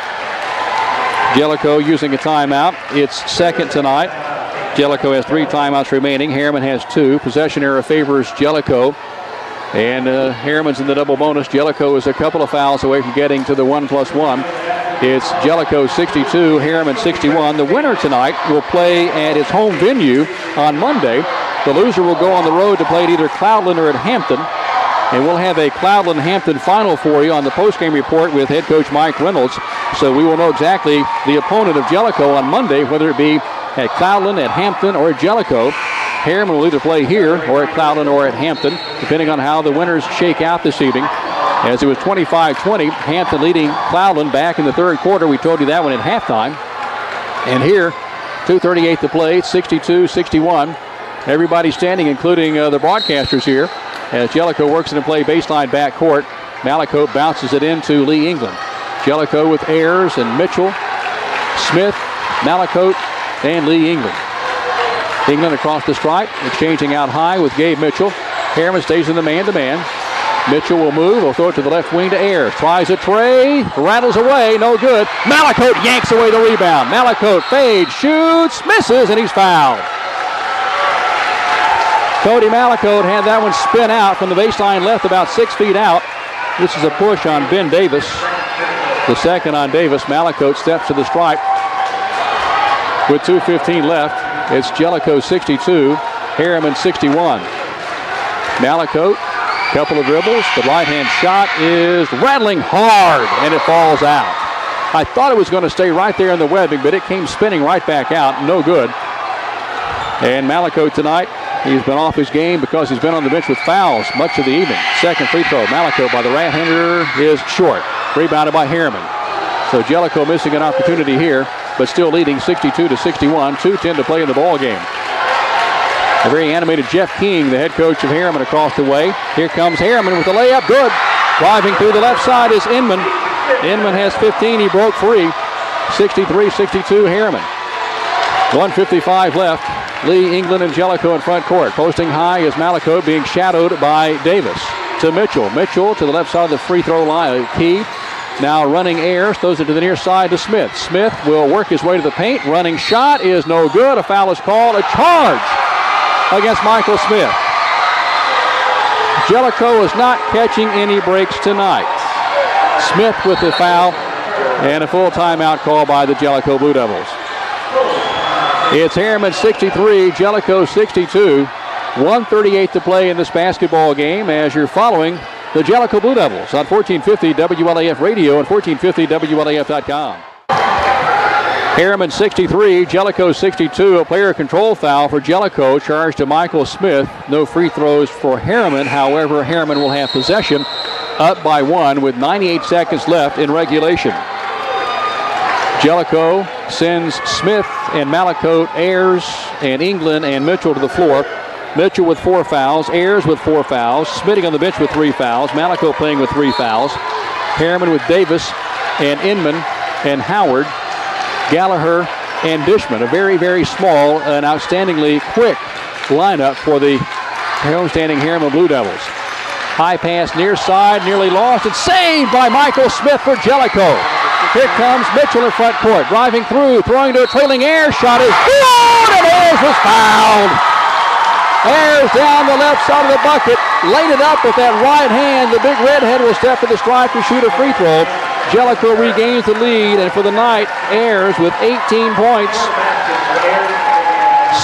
Jellico using a timeout. It's second tonight. Jellico has 3 timeouts remaining. Harriman has 2. Possession error favors Jellico. And Harriman's in the double bonus. Jellico is a couple of fouls away from getting to the 1+1. It's Jellico 62, Harriman 61. The winner tonight will play at its home venue on Monday. The loser will go on the road to play at either Cloudland or at Hampton. And we'll have a Cloudland-Hampton final for you on the postgame report with head coach Mike Reynolds. So we will know exactly the opponent of Jellico on Monday, whether it be at Cloudland, at Hampton, or at Jellico. Harriman will either play here or at Cloudland or at Hampton, depending on how the winners shake out this evening. As it was 25-20, Hampton leading Cloudland back in the third quarter. We told you that one at halftime. And here, 2:38 to play, 62-61. Everybody standing, including the broadcasters here, as Jellico works in a play baseline backcourt. Malicote bounces it into Lee England. Jellico with Ayers and Mitchell, Smith, Malicote, and Lee England. England across the stripe, exchanging out high with Gabe Mitchell. Harriman stays in the man-to-man. Mitchell will move, will throw it to the left wing to Ayers. Tries a tray, rattles away, no good. Malicote yanks away the rebound. Malicote fades, shoots, misses, and he's fouled. Cody Malicote had that one spin out from the baseline left about 6 feet out. This is a push on Ben Davis. The second on Davis. Malicote steps to the stripe with 2:15 left. It's Jellico 62, Harriman 61. Malicote, couple of dribbles. The right-hand shot is rattling hard, and it falls out. I thought it was going to stay right there in the webbing, but it came spinning right back out. No good. And Malicote tonight, he's been off his game because he's been on the bench with fouls much of the evening. Second free throw. Malicote by the right-hander is short. Rebounded by Harriman. So Jellico missing an opportunity here, but still leading 62-61. 2:10 to play in the ball game. A very animated Jeff King, the head coach of Harriman, across the way. Here comes Harriman with the layup. Good. Driving through the left side is Inman. Inman has 15. He broke free. 63-62 Harriman. 1:55 left. Lee, England, and Jellico in front court. Posting high is Malicote being shadowed by Davis. To Mitchell. Mitchell to the left side of the free throw line. Key. Now running Ayers, throws it to the near side to Smith. Smith will work his way to the paint. Running shot is no good. A foul is called. A charge against Michael Smith. Jellico is not catching any breaks tonight. Smith with the foul and a full timeout call by the Jellico Blue Devils. It's Harriman 63, Jellico 62. 1:38 to play in this basketball game as you're following the Jellico Blue Devils on 1450 WLAF Radio and 1450WLAF.com. Harriman 63, Jellico 62. A player control foul for Jellico charged to Michael Smith. No free throws for Harriman. However, Harriman will have possession up by 1 with 98 seconds left in regulation. Jellico sends Smith and Malicote, Ayers, and England and Mitchell to the floor. Mitchell with 4 fouls, Ayers with 4 fouls, Smitting on the bench with 3 fouls, Malicote playing with 3 fouls, Harriman with Davis and Inman and Howard, Gallagher and Dishman. A very, very small and outstandingly quick lineup for the homestanding Harriman Blue Devils. High pass near side, nearly lost, and saved by Michael Smith for Jellico. Here comes Mitchell in front court, driving through, throwing to a trailing Ayers. Shot is good, and Ayers was fouled. Ayers down the left side of the bucket, laid it up with that right hand. The big redhead will step to the stripe to shoot a free throw. Jellico regains the lead, and for the night, Ayers with 18 points.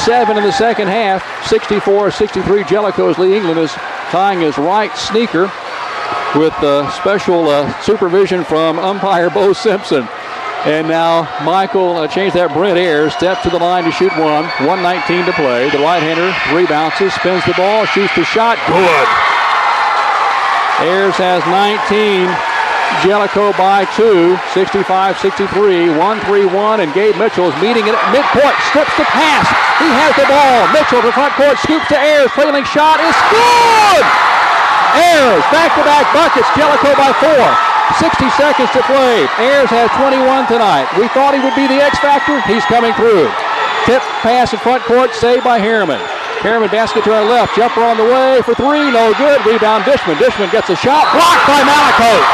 7 in the second half, 64-63 Jellico's. Lee England is tying his right sneaker with special supervision from umpire Bo Simpson. And now Michael changed that. Brent Ayers steps to the line to shoot 1:19 to play. The right-hander rebounds, spins the ball, shoots the shot. Good. Ayers has 19. Jellico by 2, 65-63, 1-3-1, and Gabe Mitchell is meeting it at midcourt, strips the pass. He has the ball. Mitchell to front court, scoops to Ayers, trailing shot is good! Ayers, back-to-back buckets, Jellico by 4. 60 seconds to play. Ayers has 21 tonight. We thought he would be the X factor. He's coming through. Tip pass in front court, saved by Harriman. Harriman basket to our left. Jumper on the way for 3. No good. Rebound Dishman. Dishman gets a shot. Blocked by Malakote.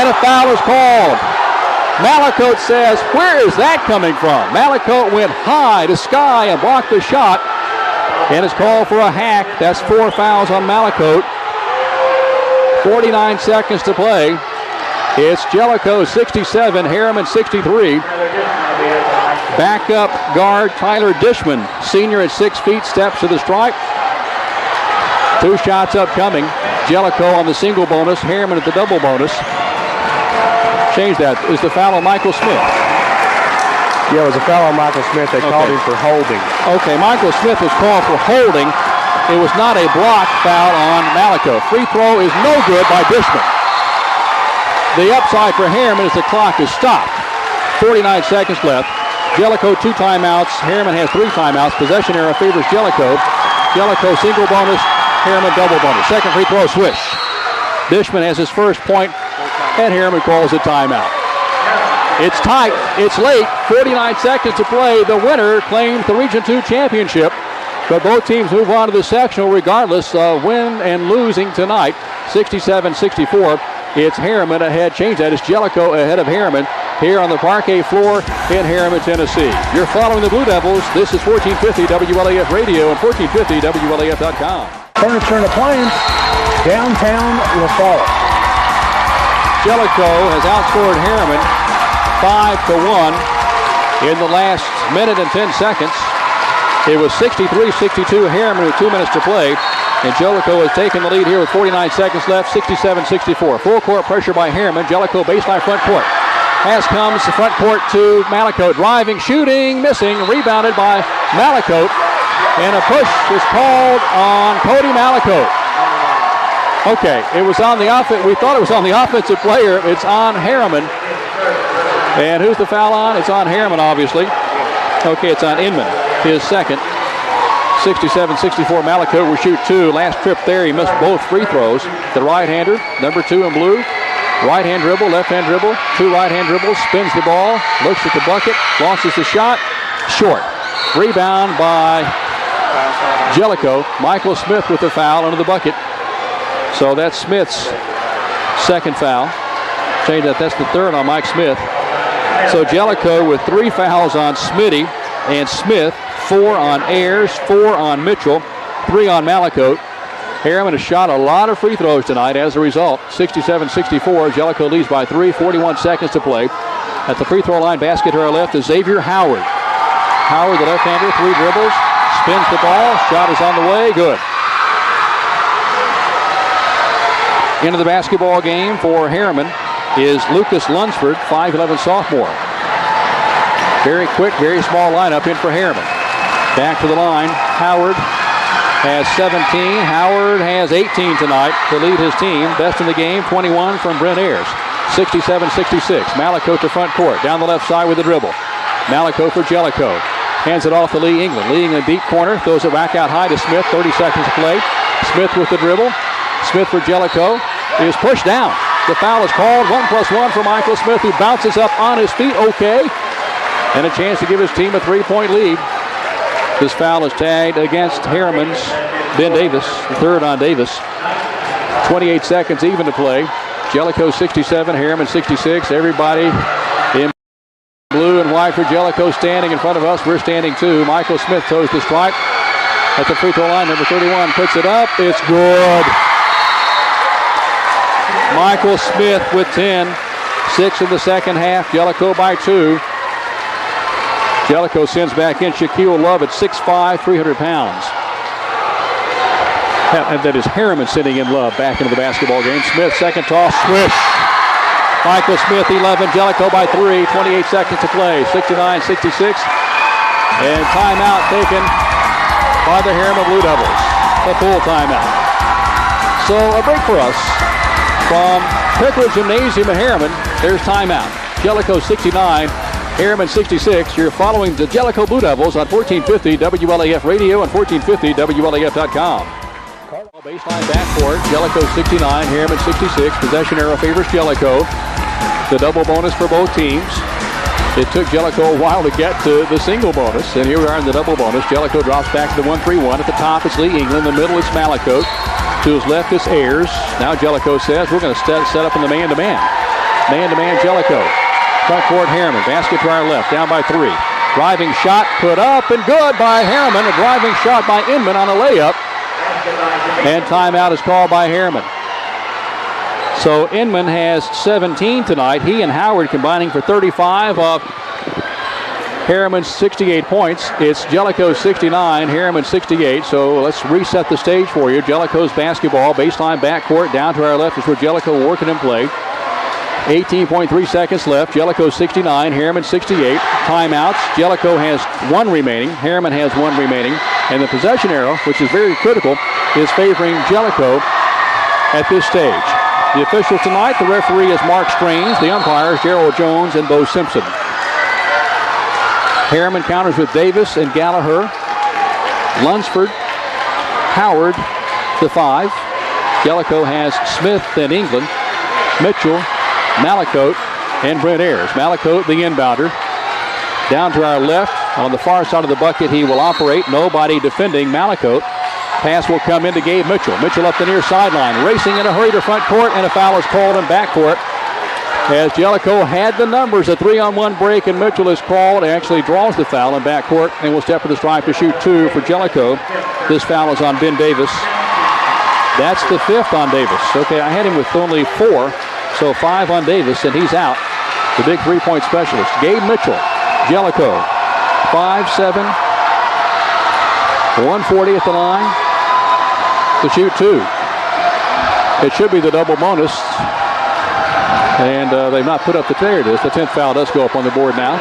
And a foul is called. Malakote says, where is that coming from? Malakote went high to sky and blocked the shot. And it's called for a hack. That's 4 fouls on Malakote. 49 seconds to play. It's Jellico 67, Harriman 63. Backup guard Tyler Dishman, senior at 6 feet, steps to the stripe. 2 shots upcoming. Jellico on the single bonus, Harriman at the double bonus. Change that. Is the foul on Michael Smith? Yeah, it was a foul on Michael Smith. They called him for holding. Okay, Michael Smith was called for holding. It was not a block foul on Malakote. Free throw is no good by Dishman. The upside for Harriman is the clock is stopped. 49 seconds left. Jellico 2 timeouts. Harriman has 3 timeouts. Possession error favors Jellico. Jellico single bonus. Harriman double bonus. Second free throw swish. Dishman has his first point, and Harriman calls a timeout. It's tight. It's late. 49 seconds to play. The winner claims the Region 2 championship. But both teams move on to the sectional regardless of win and losing tonight. 67-64. It's Harriman ahead. Change that. It's Jellico ahead of Harriman here on the parquet floor in Harriman, Tennessee. You're following the Blue Devils. This is 1450 WLAF Radio and 1450WLAF.com. Furniture and appliance, downtown La Follette. Jellico has outscored Harriman 5-1 in the last minute and 10 seconds. It was 63-62 Harriman with 2 minutes to play. And Jellico has taken the lead here with 49 seconds left, 67-64. Full court pressure by Harriman. Jellico baseline front court. Pass comes to front court to Malakote. Driving, shooting, missing. Rebounded by Malakote. And a push is called on Cody Malakote. Okay, it was on the offense. We thought it was on the offensive player. It's on Harriman. And who's the foul on? It's on Harriman, obviously. Okay, it's on Inman, his second. 67-64, Malakote will shoot 2. Last trip there, he missed both free throws. The right-hander, number 2 in blue. Right-hand dribble, left-hand dribble. 2 right-hand dribbles, spins the ball, looks at the bucket, launches the shot. Short. Rebound by Jellico. Michael Smith with the foul under the bucket. So that's Smith's second foul. Change that, that's the third on Mike Smith. So Jellico with 3 fouls on Smitty and Smith. 4 on Ayers, 4 on Mitchell, 3 on Malakote. Harriman has shot a lot of free throws tonight as a result. 67-64, Jellico leads by 3, 41 seconds to play. At the free throw line, basket to our left is Xavier Howard. Howard, the left-hander, 3 dribbles, spins the ball, shot is on the way, good. Into the basketball game for Harriman is Lucas Lunsford, 5'11" sophomore. Very quick, very small lineup in for Harriman. Back to the line. Howard has 17. Howard has 18 tonight to lead his team. Best in the game, 21 from Brent Ayers. 67-66. Malakote to front court. Down the left side with the dribble. Malakote for Jellico. Hands it off to Lee England. Lee England deep corner. Throws it back out high to Smith. 30 seconds to play. Smith with the dribble. Smith for Jellico. Is pushed down. The foul is called. 1+1 for Michael Smith, who bounces up on his feet. Okay. And a chance to give his team a 3-point lead. This foul is tagged against Harriman's Ben Davis, the third on Davis. 28 seconds even to play. Jellico 67, Harriman 66. Everybody in blue and white for Jellico standing in front of us. We're standing too. Michael Smith toes the stripe at the free throw line. Number 31 puts it up. It's good. Michael Smith with 10. 6 in the second half. Jellico by 2. Jellico sends back in Shaquille Love at 6'5", 300 pounds. That is Harriman sending in Love back into the basketball game. Smith, second toss, swish. Michael Smith, 11, Jellico by 3, 28 seconds to play, 69-66. And timeout taken by the Harriman Blue Devils. A full timeout. So a break for us. from Pickler Gymnasium in Harriman. There's timeout. Jellico 69, Harriman 66. You're following the Jellico Blue Devils on 1450 WLAF Radio and 1450 WLAF.com. Baseline backcourt, Jellico 69, Harriman 66. Possession arrow favors Jellico. The double bonus for both teams. It took Jellico a while to get to the single bonus, and here we are in the double bonus. Jellico drops back to the 1-3-1. At the top, it's Lee England. In the middle, it's Malakote. To his left, it's Ayers. Now Jellico says, we're going to set up in the man-to-man. Man-to-man, Jellico. Front court, Harriman. Basket to our left, down by 3. Driving shot, put up, and good by Harriman. A driving shot by Inman on a layup. And timeout is called by Harriman. So Inman has 17 tonight. He and Howard combining for 35 of Harriman's 68 points. It's Jellico 69, Harriman 68. So let's reset the stage for you. Jellico's basketball, baseline backcourt, down to our left is where Jellico working in play. 18.3 seconds left. Jellico 69, Harriman 68. Timeouts. Jellico has 1 remaining. Harriman has 1 remaining. And the possession arrow, which is very critical, is favoring Jellico at this stage. The officials tonight, the referee is Mark Strange. The umpires, Gerald Jones and Bo Simpson. Harriman counters with Davis and Gallagher. Lunsford, Howard, the 5. Jellico has Smith and England. Mitchell, Malakote, and Brent Ayers. Malakote, the inbounder. Down to our left, on the far side of the bucket, he will operate. Nobody defending Malakote. Pass will come into Gabe Mitchell. Mitchell up the near sideline, racing in a hurry to front court, and a foul is called in backcourt. As Jellico had the numbers, a 3-on-1 break, and Mitchell is called. Actually draws the foul in backcourt, and will step to the stripe to shoot 2 for Jellico. This foul is on Ben Davis. That's the 5th on Davis. Okay, I had him with only 4, so 5 on Davis, and he's out. The big three-point specialist. Gabe Mitchell, Jellico, 5'7", 140 at the line to shoot 2. It should be the double bonus, and they've not put up the there it is. The 10th foul does go up on the board now.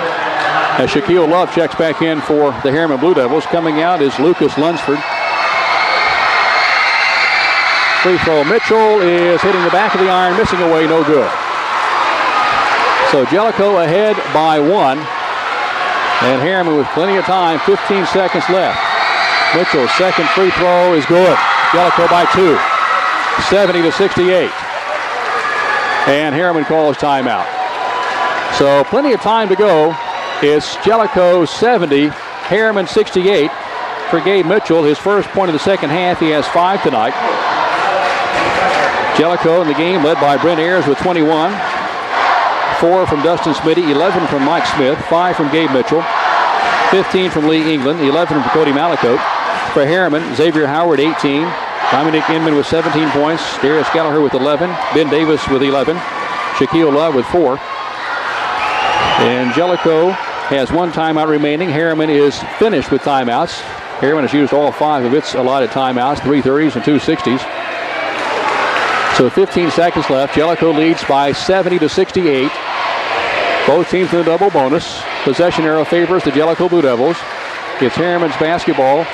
As Shaquille Love checks back in for the Harriman Blue Devils. Coming out is Lucas Lunsford. Free throw. Mitchell is hitting the back of the iron, missing away, no good. So Jellico ahead by 1. And Harriman with plenty of time, 15 seconds left. Mitchell's second free throw is good. Jellico by 2, 70-68. And Harriman calls timeout. So plenty of time to go. It's Jellico 70, Harriman 68 for Gabe Mitchell. His first point of the second half. He has 5 tonight. Jellico in the game led by Brent Ayers with 21. 4 from Dustin Smitty, 11 from Mike Smith, 5 from Gabe Mitchell, 15 from Lee England, 11 from Cody Malakote. For Harriman, Xavier Howard, 18. Dominic Inman with 17 points. Darius Gallagher with 11. Ben Davis with 11. Shaquille Love with 4. And Jellico has 1 timeout remaining. Harriman is finished with timeouts. Harriman has used all 5 of its allotted timeouts, 3 30s and 2 60s. So 15 seconds left. Jellico leads by 70-68. Both teams in the double bonus. Possession arrow favors the Jellico Blue Devils. It's Harriman's basketball.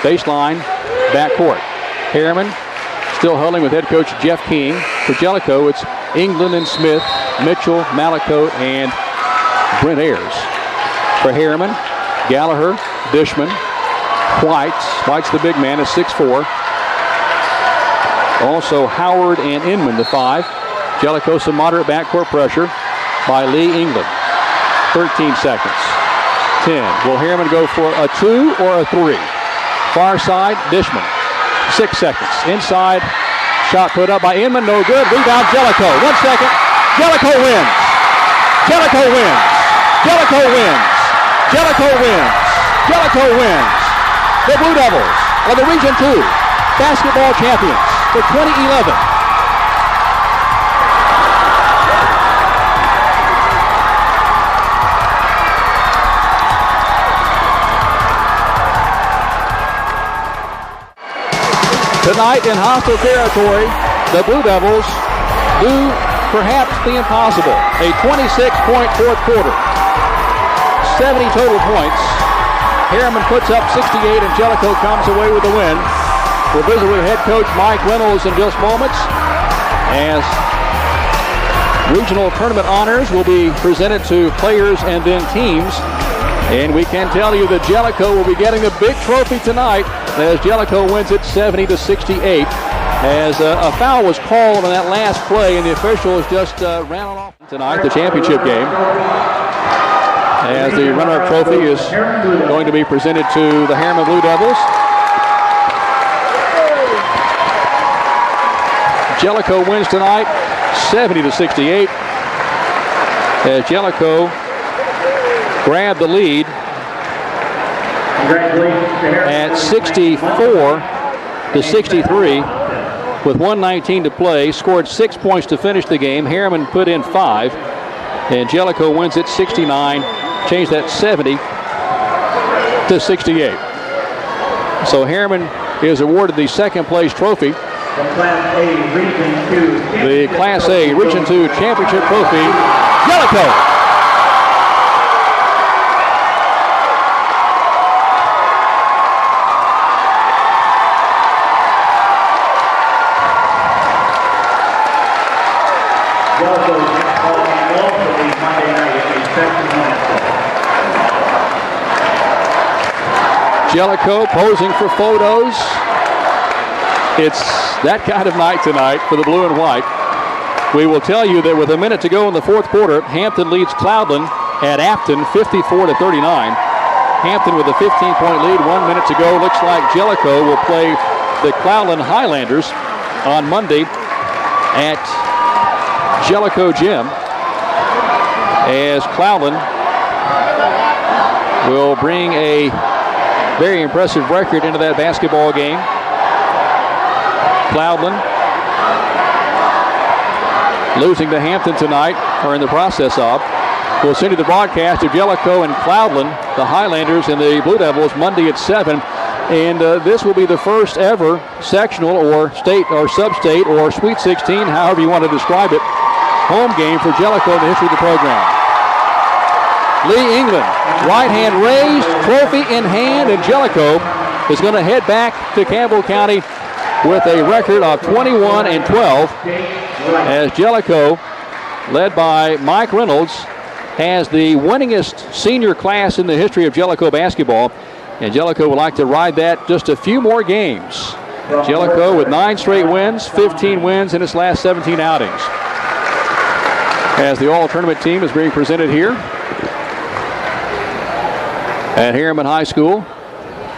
Baseline, backcourt. Harriman still huddling with head coach Jeff King. For Jellico, it's England and Smith, Mitchell, Malakote, and Brent Ayers. For Harriman, Gallagher, Dishman, White's the big man, is 6'4". Also Howard and Inman, the 5. Jellico some moderate backcourt pressure by Lee England. 13 seconds. 10. Will Harriman go for a 2 or a 3? Far side, Dishman. 6 seconds. Inside, shot put up by Inman, no good. Rebound, Jellico. 1 second. Jellico wins. Jellico wins. Jellico wins. Jellico wins. Jellico wins. The Blue Devils are the Region 2 basketball champions for 2011. Tonight in hostile territory, the Blue Devils do perhaps the impossible. A 26-point fourth quarter. 70 total points. Harriman puts up 68 and Jellico comes away with the win. We'll visit with head coach Mike Reynolds in just moments as regional tournament honors will be presented to players and then teams. And we can tell you that Jellico will be getting the big trophy tonight as Jellico wins it 70-68. As a foul was called on that last play, and the officials just ran it off tonight, the championship game. As the runner-up trophy is going to be presented to the Harriman Blue Devils. Jellico wins tonight 70-68. As Jellico grabbed the lead at 64-63 with 1:19 to play. Scored 6 points to finish the game. Harriman put in 5, and Jellico wins it 69. Changed that 70-68. So Harriman is awarded the second place trophy. The Class A Region 2 Championship Trophy, Jellico. Jellico posing for photos. It's that kind of night tonight for the blue and white. We will tell you that with a minute to go in the fourth quarter, Hampton leads Cloudland at Afton 54-39. Hampton with a 15-point lead, 1 minute to go. Looks like Jellico will play the Cloudland Highlanders on Monday at Jellico Gym, as Cloudland will bring a very impressive record into that basketball game. Cloudland losing to Hampton tonight, or in the process of. We'll send you the broadcast of Jellico and Cloudland, the Highlanders and the Blue Devils, Monday at 7. And this will be the first ever sectional or state or sub-state or Sweet 16, however you want to describe it, home game for Jellico in the history of the program. Lee England, right hand raised, trophy in hand, and Jellico is going to head back to Campbell County with a record of 21-12, as Jellico, led by Mike Reynolds, has the winningest senior class in the history of Jellico basketball, and Jellico would like to ride that just a few more games. Jellico with 9 straight wins, 15 wins in its last 17 outings. As the all-tournament team is being presented here at Harriman High School.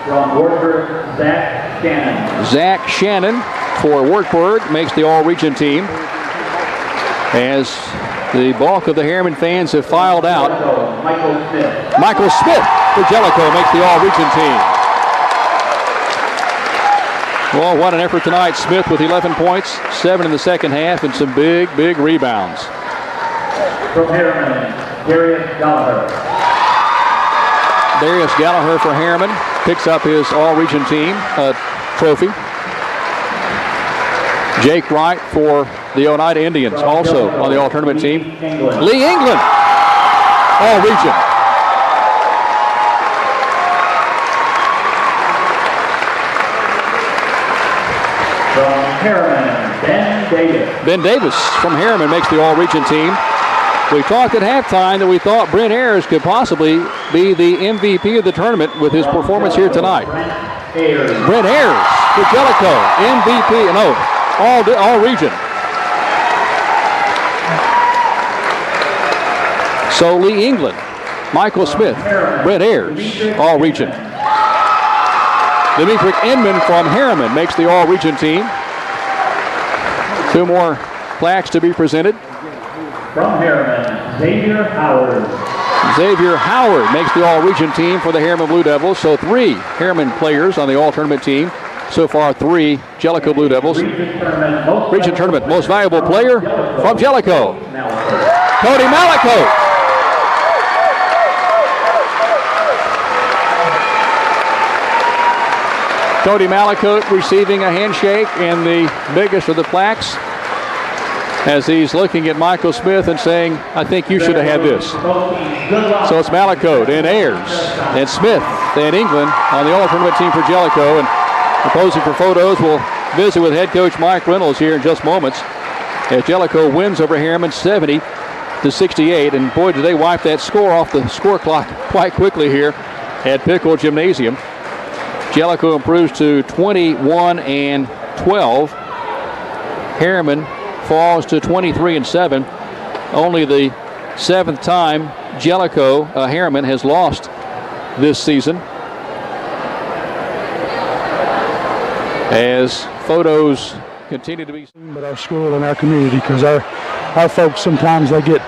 From Wartburg, Zach Shannon. Zach Shannon for Wartburg makes the all-region team, as the bulk of the Harriman fans have filed out. Michael Smith for Jellico makes the all-region team. Well, what an effort tonight. Smith with 11 points, 7 in the second half, and some big, big rebounds. From Harriman, Darius Gallagher. Darius Gallagher for Harriman picks up his all-region team trophy. Jake Wright for the Oneida Indians, also on the all-tournament team. Lee England, all-region. From Harriman, Ben Davis. Ben Davis from Harriman makes the all-region team. We talked at halftime that we thought Brent Ayers could possibly be the MVP of the tournament with his performance here tonight. Brent Ayers for Jellico, MVP, no, all region. So Lee England, Michael Smith, Brent Ayers, all region. Dimitri Inman from Harriman makes the all region team. 2 more plaques to be presented. From Harriman, Xavier Howard. Xavier Howard makes the all-region team for the Harriman Blue Devils. So 3 Harriman players on the all-tournament team. So far 3 Jellico Blue Devils. Region tournament most valuable player from Jellico, Cody Malaco. Cody Malaco receiving a handshake and the biggest of the plaques, as he's looking at Michael Smith and saying, I think you should have had this. So it's Malaco and Ayers and Smith and England on the all-tournament team for Jellico. And posing for photos, we'll visit with head coach Mike Reynolds here in just moments. as Jellico wins over Harriman 70-68. And boy, did they wipe that score off the score clock quite quickly here at Pickle Gymnasium. Jellico improves to 21-12. Harriman falls to 23-7. Only the 7th time Jellico Harriman has lost this season. As photos continue to be seen, but our school and our community, because our folks sometimes they get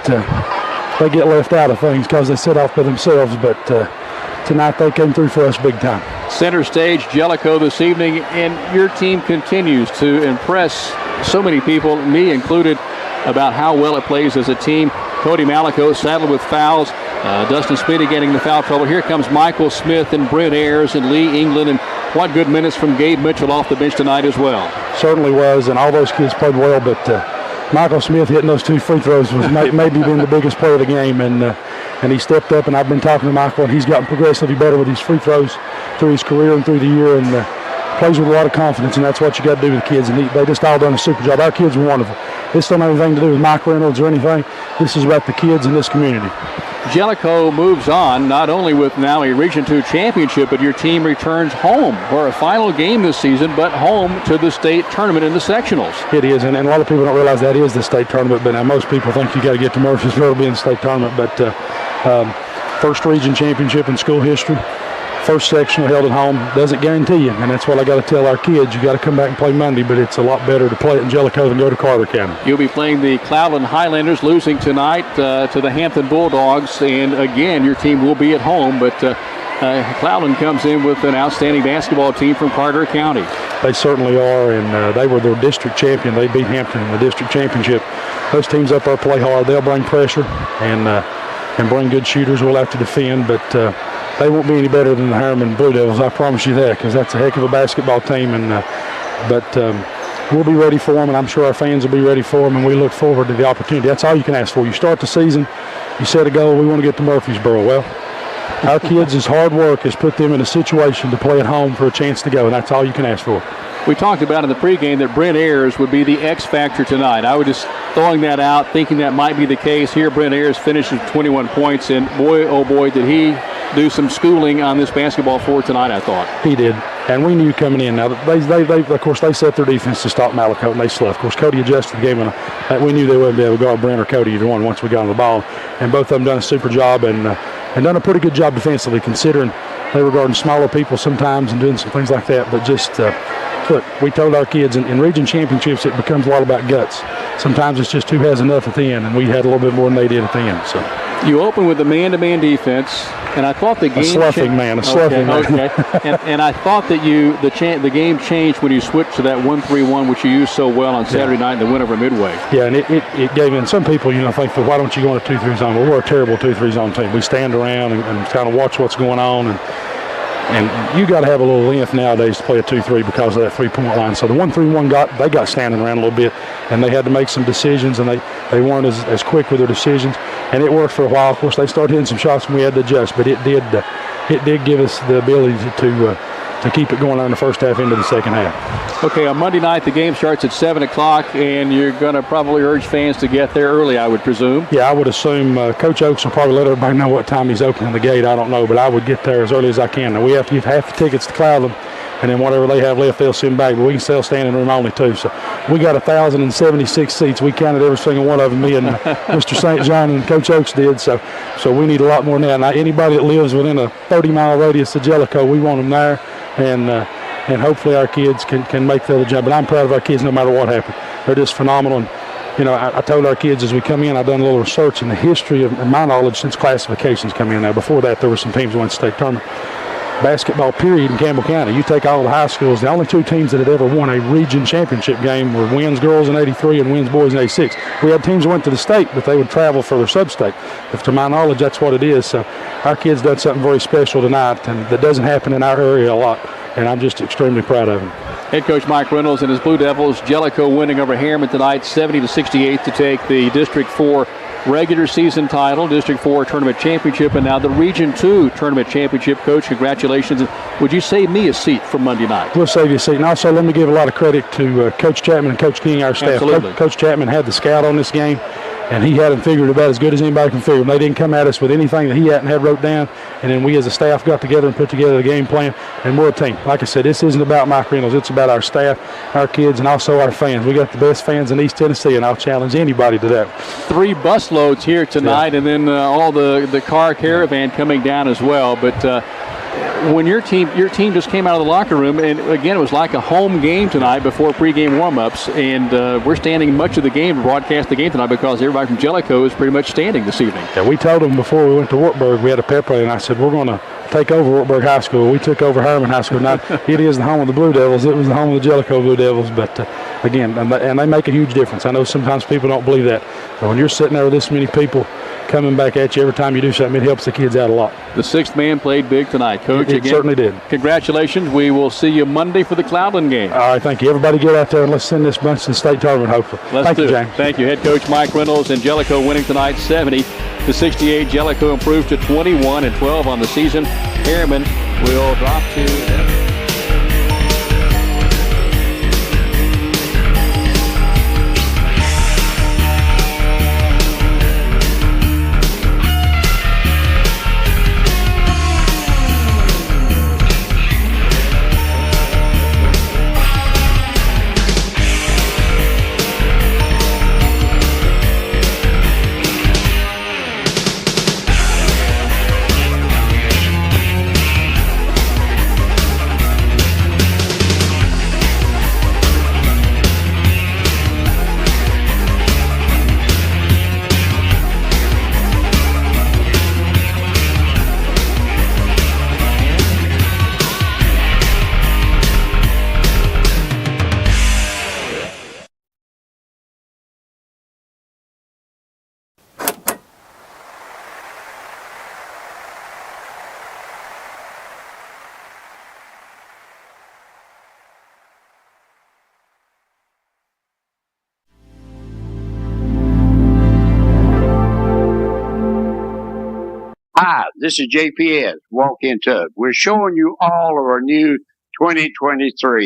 left out of things because they sit off by themselves. But tonight they came through for us big time. Center stage, Jellico this evening, and your team continues to impress so many people, me included, about how well it plays as a team. Cody Malico saddled with fouls. Dustin Speedy getting the foul trouble. Here comes Michael Smith and Brent Ayers and Lee England, and what good minutes from Gabe Mitchell off the bench tonight as well. Certainly was, and all those kids played well, but Michael Smith hitting those 2 free throws was maybe been the biggest play of the game, and he stepped up, and I've been talking to Michael, and he's gotten progressively better with his free throws through his career and through the year, and plays with a lot of confidence, and that's what you got to do with the kids, and they just all done a super job. Our kids were wonderful. This don't have anything to do with Mike Reynolds or anything. This is about the kids in this community. Jellico moves on, not only with now a Region 2 championship, but your team returns home for a final game this season, but home to the state tournament in the sectionals. It is, and a lot of people don't realize that is the state tournament, but now most people think you got to get to Murfreesboro to be in the state tournament. But first region championship in school history, first sectional held at home, doesn't guarantee you, and that's what I got to tell our kids. You got to come back and play Monday, but it's a lot better to play at Jellico than go to Carter County. You'll be playing the Cloudland Highlanders, losing tonight to the Hampton Bulldogs, and again, your team will be at home, but Cloudland comes in with an outstanding basketball team from Carter County. They certainly are, and they were their district champion. They beat Hampton in the district championship. Those teams up there play hard. They'll bring pressure and bring good shooters. We'll have to defend, but they won't be any better than the Harriman Blue Devils, I promise you that, because that's a heck of a basketball team. But we'll be ready for them, and I'm sure our fans will be ready for them, and we look forward to the opportunity. That's all you can ask for. You start the season, you set a goal, we want to get to Murfreesboro. Well, our kids' hard work has put them in a situation to play at home for a chance to go, and that's all you can ask for. We talked about in the pregame that Brent Ayers would be the X factor tonight. I was just throwing that out, thinking that might be the case. Here, Brent Ayers finished with 21 points, and boy, oh boy, did he do some schooling on this basketball floor tonight, I thought. He did, and we knew coming in. Now, they of course, they set their defense to stop Malico, and they slept. Of course, Cody adjusted the game, and we knew they wouldn't be able to guard Brent or Cody either one once we got on the ball. And both of them done a super job and done a pretty good job defensively, considering they were guarding smaller people sometimes and doing some things like that. But just look, we told our kids in region championships it becomes a lot about guts. Sometimes it's just who has enough at the end, and we had a little bit more than they did at the end. So you open with the man-to-man defense, and I thought the game a sloughing man. Okay. and I thought that the game changed when you switched to that 1-3-1, which you used so well on Saturday night in the win over Midway. Yeah, and it gave in. Some people, think, why don't you go in a 2-3 zone? Well, we're a terrible 2-3 zone team. We stand around and kind of watch what's going on, and you got to have a little length nowadays to play a 2-3 because of that three-point line. So the 1-3-1 got standing around a little bit, and they had to make some decisions, and they weren't as quick with their decisions. And it worked for a while. Of course, they started hitting some shots, and we had to adjust. But it did give us the ability to keep it going on in the first half into the second half. Okay, on Monday night, the game starts at 7 o'clock, and you're going to probably urge fans to get there early, I would presume. Yeah, I would assume Coach Oakes will probably let everybody know what time he's opening the gate. I don't know, but I would get there as early as I can. Now, we have to give half the tickets to Cloudland, and then whatever they have left, they'll send back. But we can sell standing room only, too. So we got 1,076 seats. We counted every single one of them, me and Mr. St. John and Coach Oakes did. So we need a lot more now. Now, anybody that lives within a 30-mile radius of Jellico, we want them there. And hopefully our kids can make the other jump. But I'm proud of our kids no matter what happened. They're just phenomenal. And, I told our kids as we come in, I've done a little research in the history of my knowledge since classifications come in. Now, before that, there were some teams that went to state tournament. Basketball period in Campbell County. You take all the high schools, the only two teams that had ever won a region championship game were Wins Girls in 83 and Wins Boys in 86. We had teams that went to the state, but they would travel for their sub-state. If to my knowledge, that's what it is. So our kids done something very special tonight, and that doesn't happen in our area a lot, and I'm just extremely proud of them. Head coach Mike Reynolds and his Blue Devils. Jellico winning over Harriman tonight, 70-68 to take the District 4 regular season title, District 4 tournament championship, and now the Region 2 tournament championship. Coach, congratulations. Would you save me a seat for Monday night? We'll save you a seat. And also, let me give a lot of credit to Coach Chapman and Coach King, our staff. Coach Chapman had the scout on this game, and he had them figured about as good as anybody can figure them. They didn't come at us with anything that he hadn't had wrote down, and then we as a staff got together and put together the game plan, and we're a team. Like I said, this isn't about Mike Reynolds. It's about our staff, our kids, and also our fans. We got the best fans in East Tennessee, and I'll challenge anybody to that. 3 busloads here tonight, and then all the car caravan coming down as well. But when your team just came out of the locker room, and again, it was like a home game tonight before pregame warm-ups, and we're standing much of the game to broadcast the game tonight because everybody from Jellico is pretty much standing this evening. Yeah, we told them before we went to Wartburg, we had a pep rally, and I said, we're going to take over Wartburg High School. We took over Harriman High School. Now, it is the home of the Blue Devils. It was the home of the Jellico Blue Devils, but again, and they make a huge difference. I know sometimes people don't believe that, but when you're sitting there with this many people coming back at you every time you do something, it helps the kids out a lot. The 6th man played big tonight, Coach. It certainly did. Congratulations. We will see you Monday for the Cloudland game. All right, thank you. Everybody get out there and let's send this bunch to the state tournament, hopefully. Thank you, James. Thank you. Head coach Mike Reynolds, and Jellico winning tonight 70-68. Jellico improves to 21-12 on the season. Harriman will drop to... Hi, this is JPS, Walk-In Tub. We're showing you all of our new 2023